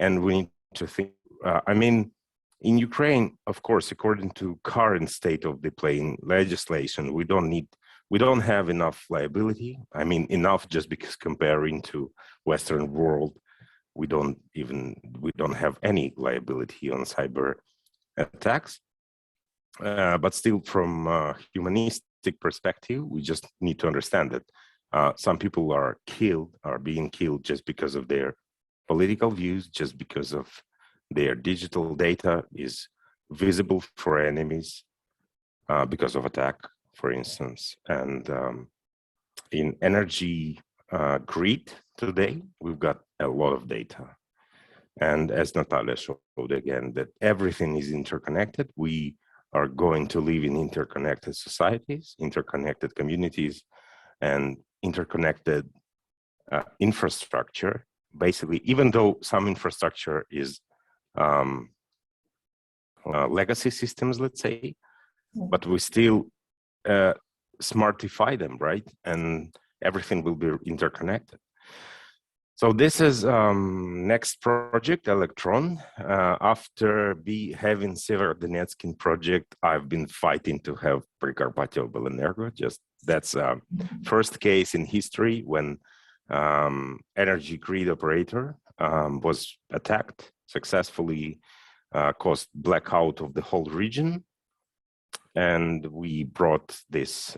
And we need to think, I mean, in Ukraine, of course, according to current state of the playing legislation, we don't have enough liability. I mean, enough just because comparing to Western world, we don't have any liability on cyber attacks. But still, from a humanistic perspective, we just need to understand that some people are being killed just because of their political views, just because of their digital data is visible for enemies because of attack, for instance. And in energy grid today, we've got a lot of data. And as Natalia showed again, that everything is interconnected. We are going to live in interconnected societies, interconnected communities, and interconnected infrastructure. Basically, even though some infrastructure is legacy systems, let's say, but we still smartify them, right? And everything will be interconnected. So this is next project, Electron. After having Severodonetsk project, I've been fighting to have Prikarpattia Obelenерgo. Just that's first case in history when energy grid operator was attacked successfully, caused blackout of the whole region. And we brought this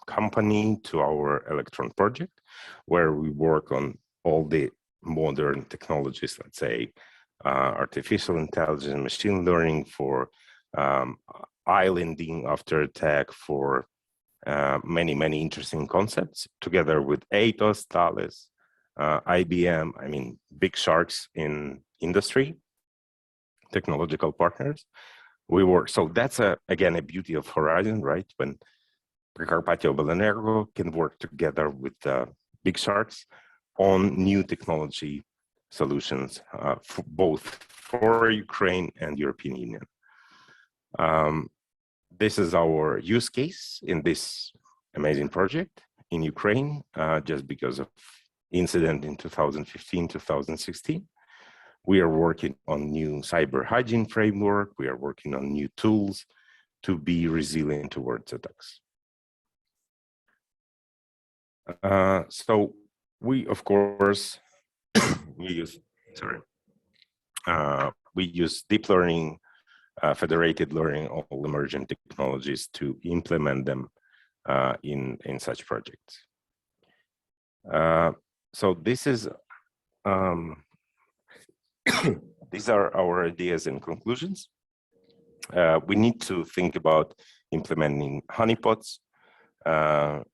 company to our Electron project, where we work on all the modern technologies, let's say, artificial intelligence, machine learning for islanding after attack, for many, many interesting concepts, together with Atos, Thales, IBM, I mean, big sharks in industry, technological partners. We work, so that's again a beauty of Horizon, right? When Prikarpattia Obelenерgo can work together with big sharks on new technology solutions, for both for Ukraine and European Union. This is our use case in this amazing project in Ukraine, just because of incident in 2015, 2016. We are working on new cyber hygiene framework. We are working on new tools to be resilient towards attacks. So we, of course, we use deep learning, federated learning, all emerging technologies to implement them in such projects. So this is these are our ideas and conclusions. We need to think about implementing honeypots,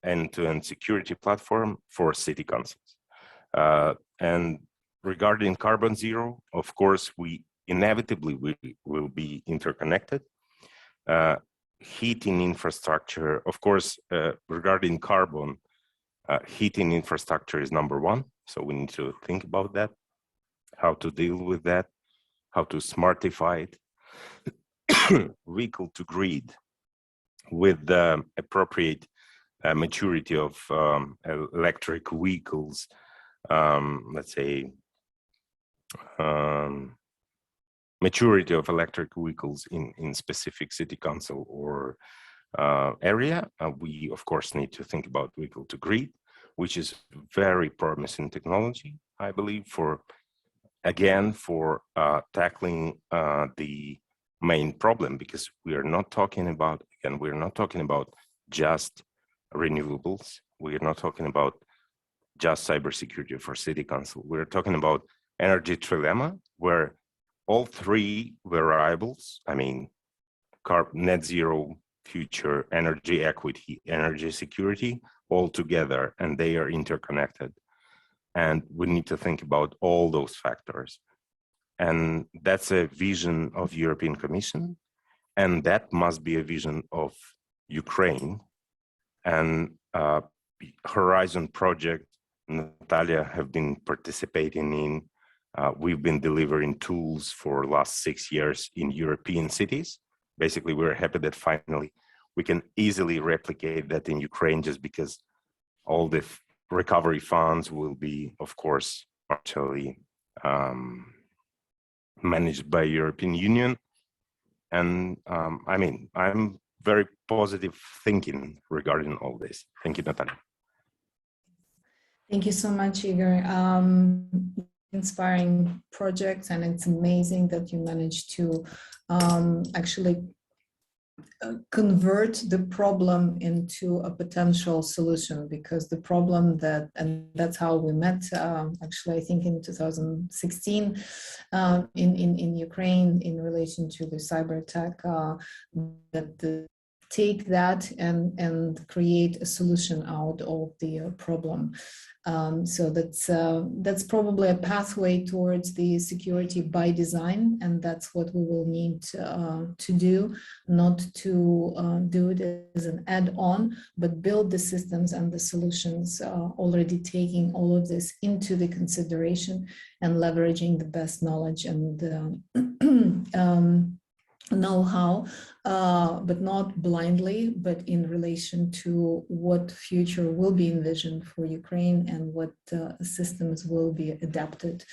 end-to-end security platform for city councils. And regarding carbon zero, of course, we inevitably will be interconnected. Heating infrastructure, of course, regarding carbon, heating infrastructure is number one. So we need to think about that, how to deal with that, how to smartify it. Vehicle to grid with the appropriate maturity of electric vehicles, let's say, maturity of electric vehicles in specific city council or area. We, of course, need to think about vehicle to grid, which is very promising technology, I believe, for tackling the main problem, because we are not talking about, again, we're not talking about just renewables. We're not talking about just cybersecurity for city council. We're talking about energy trilemma, where all three variables, I mean, net zero, future, energy equity, energy security, all together, and they are interconnected. And we need to think about all those factors. And that's a vision of European Commission, and that must be a vision of Ukraine. And Horizon project, Natalia have been participating in. We've been delivering tools for last 6 years in European cities. Basically, we're happy that finally we can easily replicate that in Ukraine, just because all the recovery funds will be, of course, partially managed by European Union. And I mean, I'm very positive thinking regarding all this. Thank you, Natalie. Thank you so much, Igor. Inspiring projects, and it's amazing that you managed to actually convert the problem into a potential solution, because the problem and that's how we met, actually, I think in 2016 in Ukraine in relation to the cyber attack, take that and create a solution out of the problem. So that's probably a pathway towards the security by design, and that's what we will need to do, not to do it as an add-on, but build the systems and the solutions, already taking all of this into the consideration and leveraging the best knowledge and know-how, but not blindly, but in relation to what future will be envisioned for Ukraine and what systems will be adapted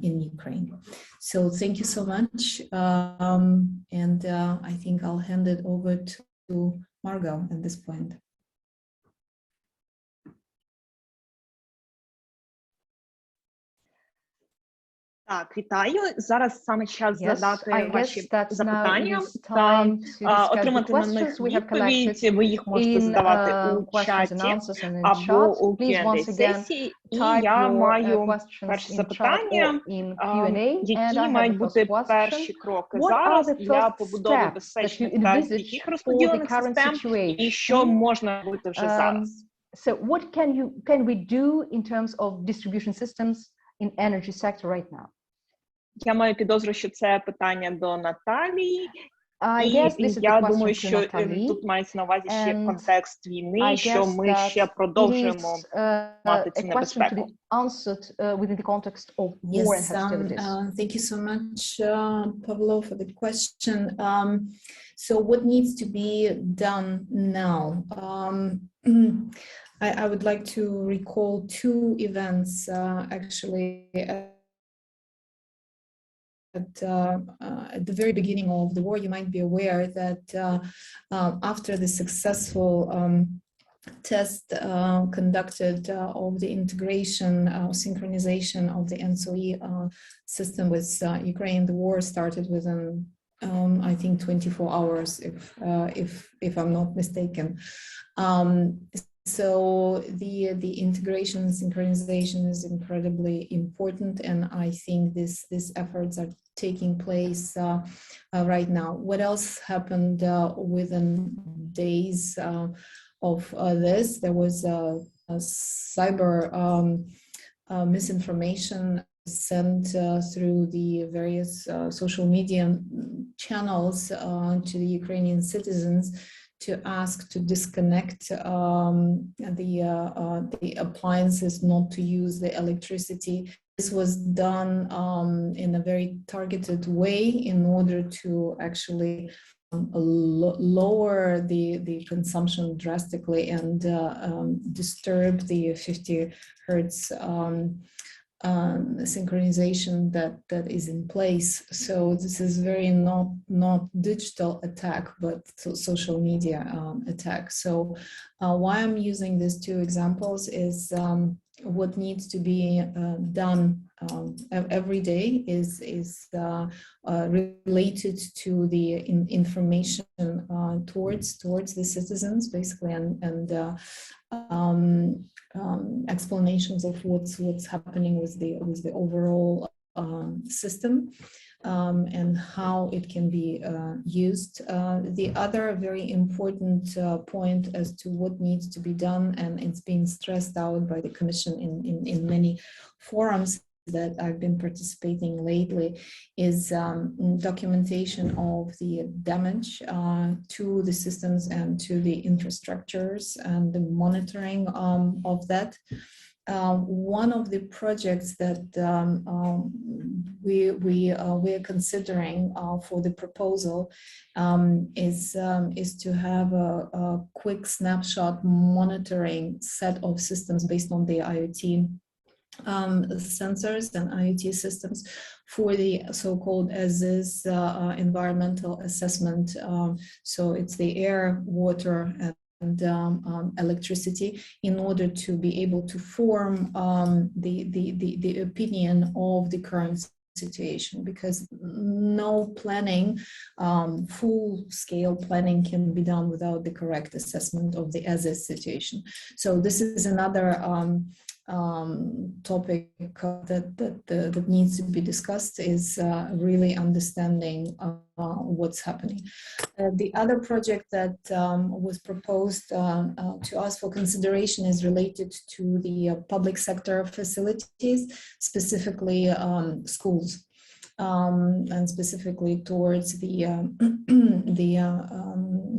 in Ukraine. So thank you so much. And I think I'll hand it over to Margot at this point. Так, вітаю. Зараз саме час задати ваші запитання та отримати на них відповідь. Ви їх можете задавати у чаті або у Q&A-сесії. І я маю перше запитання, які мають бути перші кроки зараз для побудови безпечних та стійких розподілених систем, і що можна робити вже зараз? So what can we do in terms of distribution systems in energy sector right now? Я маю підозру, що це питання до Наталії. І я думаю, що тут мається на увазі ще контекст війни, що ми ще продовжуємо мати цю небезпеку. Yes, thank you so much, Pavlo, for the question. So what needs to be done now? I would like to recall two events actually at the very beginning of the war. You might be aware that after the successful test conducted of the integration, synchronization of the NSOE system with Ukraine, the war started within, I think, 24 hours, if I'm not mistaken. So the integration and synchronization is incredibly important, and I think these efforts are taking place right now. What else happened within days of this? There was a cyber misinformation sent through the various social media channels to the Ukrainian citizens to ask to disconnect the appliances, not to use the electricity. This was done in a very targeted way in order to actually lower the consumption drastically and disturb the 50 hertz synchronization that is in place. So this is very not digital attack, but social media attack. So why I'm using these two examples is what needs to be done every day is related to the information towards the citizens, basically, and explanations of what's happening with the overall system and how it can be used. The other very important point as to what needs to be done, and it's being stressed out by the Commission in many forums that I've been participating lately, is documentation of the damage to the systems and to the infrastructures and the monitoring of that. One of the projects that we are considering for the proposal is to have a quick snapshot monitoring set of systems based on the IoT sensors and IoT systems for the so-called as-is environmental assessment. So it's the air, water, and electricity, in order to be able to form the opinion of the current situation, because no planning, full-scale planning can be done without the correct assessment of the as-is situation. So this is another topic that needs to be discussed, is really understanding what's happening. The other project that was proposed to us for consideration is related to the public sector facilities, specifically schools, and specifically towards the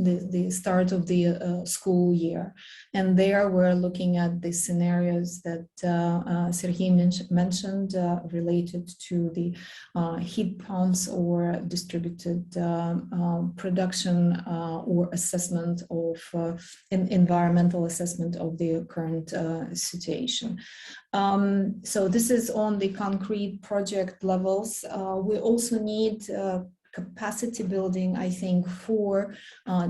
the start of the school year. And there we're looking at the scenarios that Serhii mentioned related to the heat pumps or distributed production or assessment of environmental assessment of the current situation. So this is on the concrete project levels. We also need capacity building, I think, for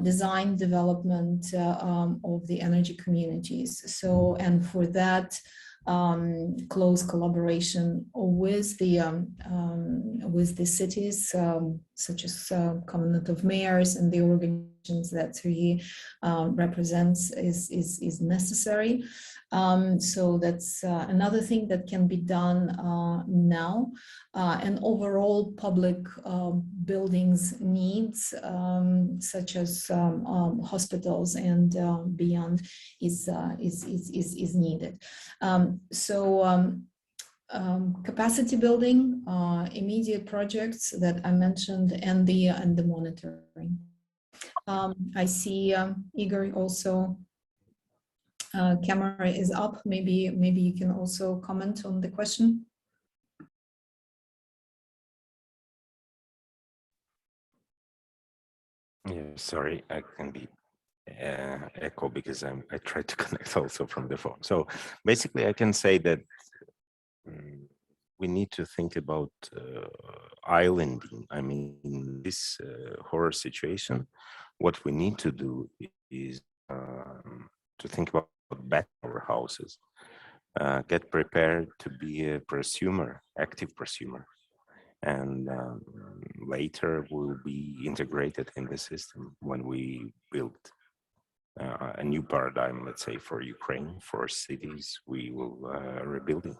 design development of the energy communities. So, and for that, close collaboration with the cities, such as Covenant of Mayors and the organizations that Serhii represents is necessary. So that's another thing that can be done now. And overall public buildings needs, such as hospitals and beyond, is needed. Capacity building, immediate projects that I mentioned, and the monitoring. I see Igor also. Camera is up. Maybe you can also comment on the question. Yeah, sorry, I can be echo because I tried to connect also from the phone. So basically, I can say that we need to think about islanding. I mean, in this horror situation, what we need to do is to think about back our houses, get prepared to be a prosumer, active prosumer, and later will be integrated in the system when we build a new paradigm, let's say, for Ukraine, for cities we will rebuilding.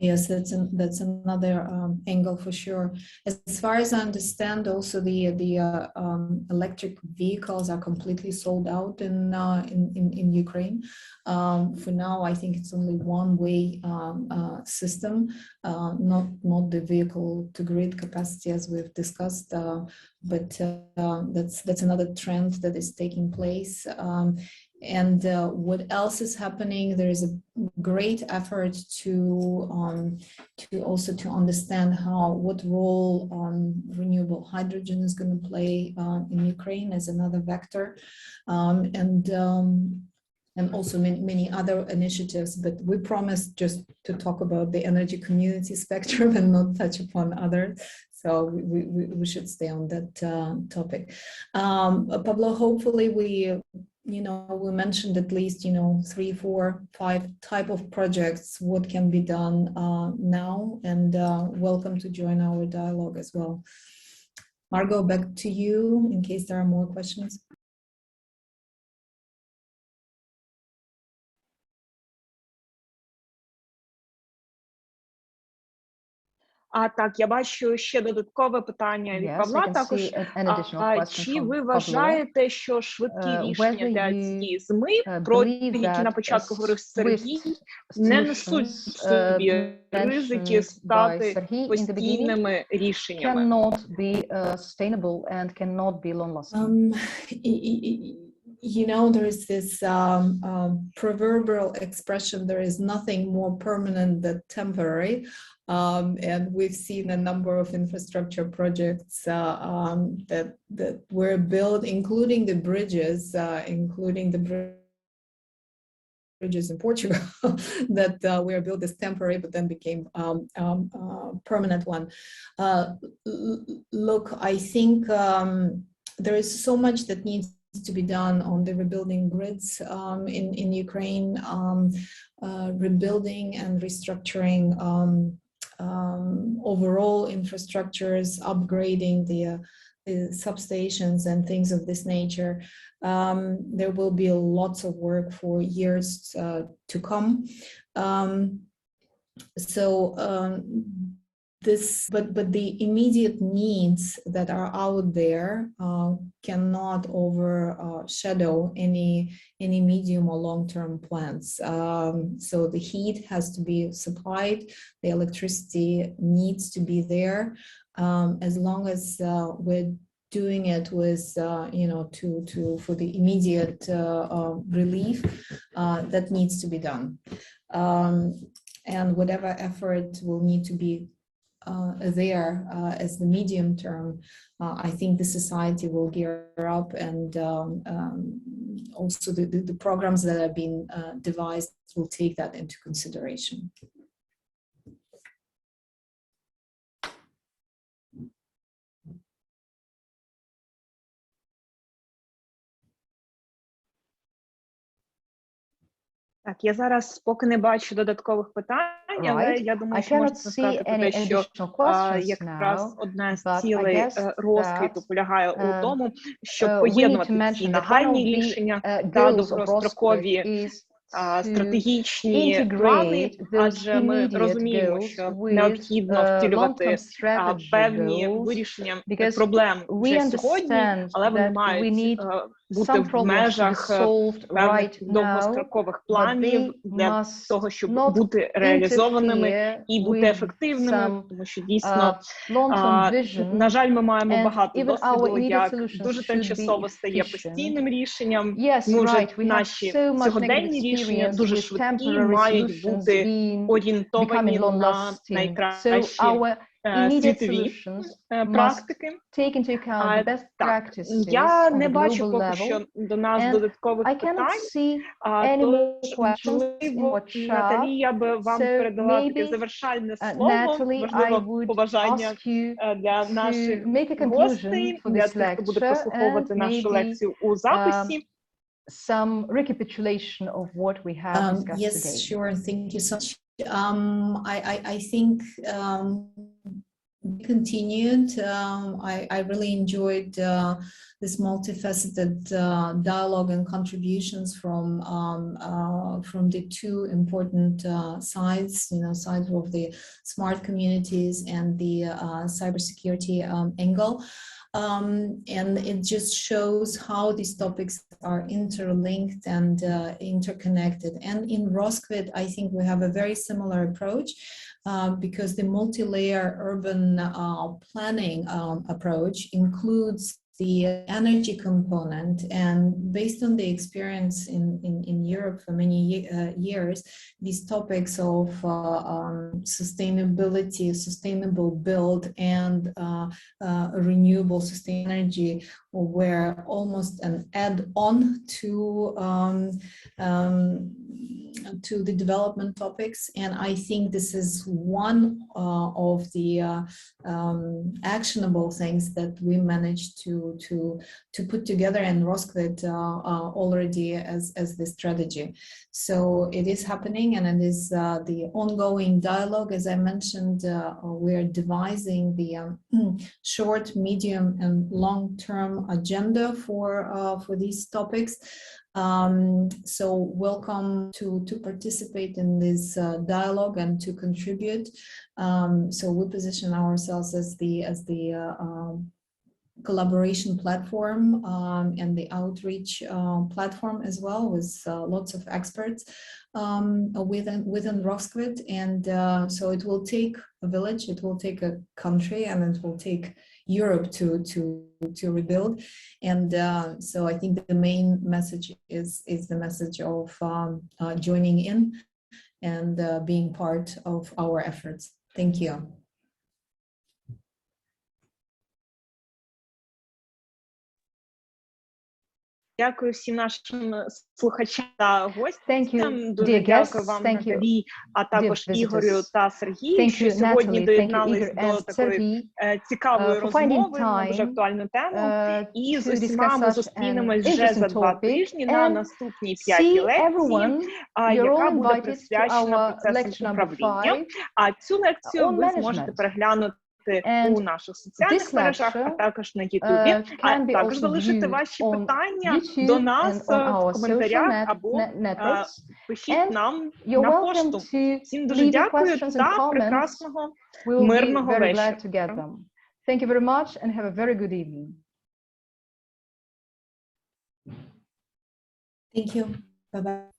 Yes, that's another angle for sure. As far as I understand, also the electric vehicles are completely sold out in Ukraine. For now, I think it's only one-way system, not the vehicle to grid capacity as we've discussed, but that's another trend that is taking place. And what else is happening? There is a great effort to also to understand what role renewable hydrogen is going to play in Ukraine as another vector, and also many other initiatives. But we promised just to talk about the energy community spectrum and not touch upon others. So we should stay on that topic. Pablo, hopefully we mentioned at least 3, 4, 5 type of projects, what can be done now, and welcome to join our dialogue as well. Margot, back to you in case there are more questions. Так, я бачу ще додаткове питання від Павла також. Чи ви вважаєте, що швидкі рішення для цієї зими, про які на початку говорив Серхій, не несуть собі ризики стати постійними рішеннями? There is this proverbial expression, there is nothing more permanent than temporary. And we've seen a number of infrastructure projects that were built, including the bridges, in Portugal, that were built as temporary, but then became permanent one. Look, I think there is so much that needs to be done on the rebuilding grids in Ukraine, rebuilding and restructuring overall infrastructures, upgrading the substations and things of this nature. There will be lots of work for years to come. But the immediate needs that are out there cannot overshadow any medium or long-term plans. So the heat has to be supplied, the electricity needs to be there. As long as we're doing it with, you know, for the immediate relief that needs to be done. And whatever effort will need to be there as the medium term, I think the society will gear up, and also the programs that have been devised will take that into consideration. Так, я зараз поки не бачу додаткових питань, але я думаю, що можна сказати про те, що якраз одна з цілей розквіту полягає у тому, щоб поєднувати ці нагальні рішення та довгострокові стратегічні плани, адже ми розуміємо, що необхідно втілювати певні вирішення проблем вже сьогодні, але вони мають бути в межах певних довгострокових планів для того, щоб бути реалізованими і бути ефективними, тому що дійсно, на жаль, ми маємо багато досвіду, як дуже тимчасово стає постійним рішенням. Може, наші сьогоденні рішення дуже швидкі, мають бути орієнтовані на найкращі світові практики. Я не бачу поки що до нас додаткових питань, тож, можливо, Наталі, я би вам передала таке завершальне слово, можливо, побажання для наших гостей, для тих, хто буде прослуховувати нашу лекцію у записі. Some recapitulation of what we have discussed yes, today. Sure. Thank you so much. I think we continued. I really enjoyed this multifaceted dialogue and contributions from the two important sides, you know, sides of the smart communities and the cybersecurity angle. And it just shows how these topics are interlinked and interconnected. And in Ro3kvit, I think we have a very similar approach because the multi-layer urban planning approach includes the energy component, and based on the experience in Europe for many years, these topics of sustainability, sustainable build, and renewable sustainable energy were almost an add-on to the development topics. And I think this is one of the actionable things that we managed to put together in Ro3kvit already as the strategy. So it is happening, and it is the ongoing dialogue. As I mentioned, we are devising the short, medium, and long-term agenda for these topics. So welcome to participate in this dialogue and to contribute. So we position ourselves as the collaboration platform and the outreach platform as well, with lots of experts within Ro3kvit. And so it will take a village, it will take a country, and it will take Europe to rebuild. And so I think the main message is the message of joining in and being part of our efforts. Thank you. Дякую всім нашим слухачам та гостям. Дуже дякую вам, Наталі, а також Ігорю та Сергію, що сьогодні доєднались до такої цікавої розмови на дуже актуальну тему. І з усіма ми зустрінемось вже за 2 тижні на наступній 5-й лекції, яка буде присвячена процесам управління. А цю лекцію ви зможете переглянути у наших соціальних мережах, а також на Ютубі. А також залишити ваші питання до нас в коментарях або пишіть нам на пошту. Всім дуже дякую та прекрасного мирного вечора. Thank you very much and have a very good evening. Thank you. Bye-bye.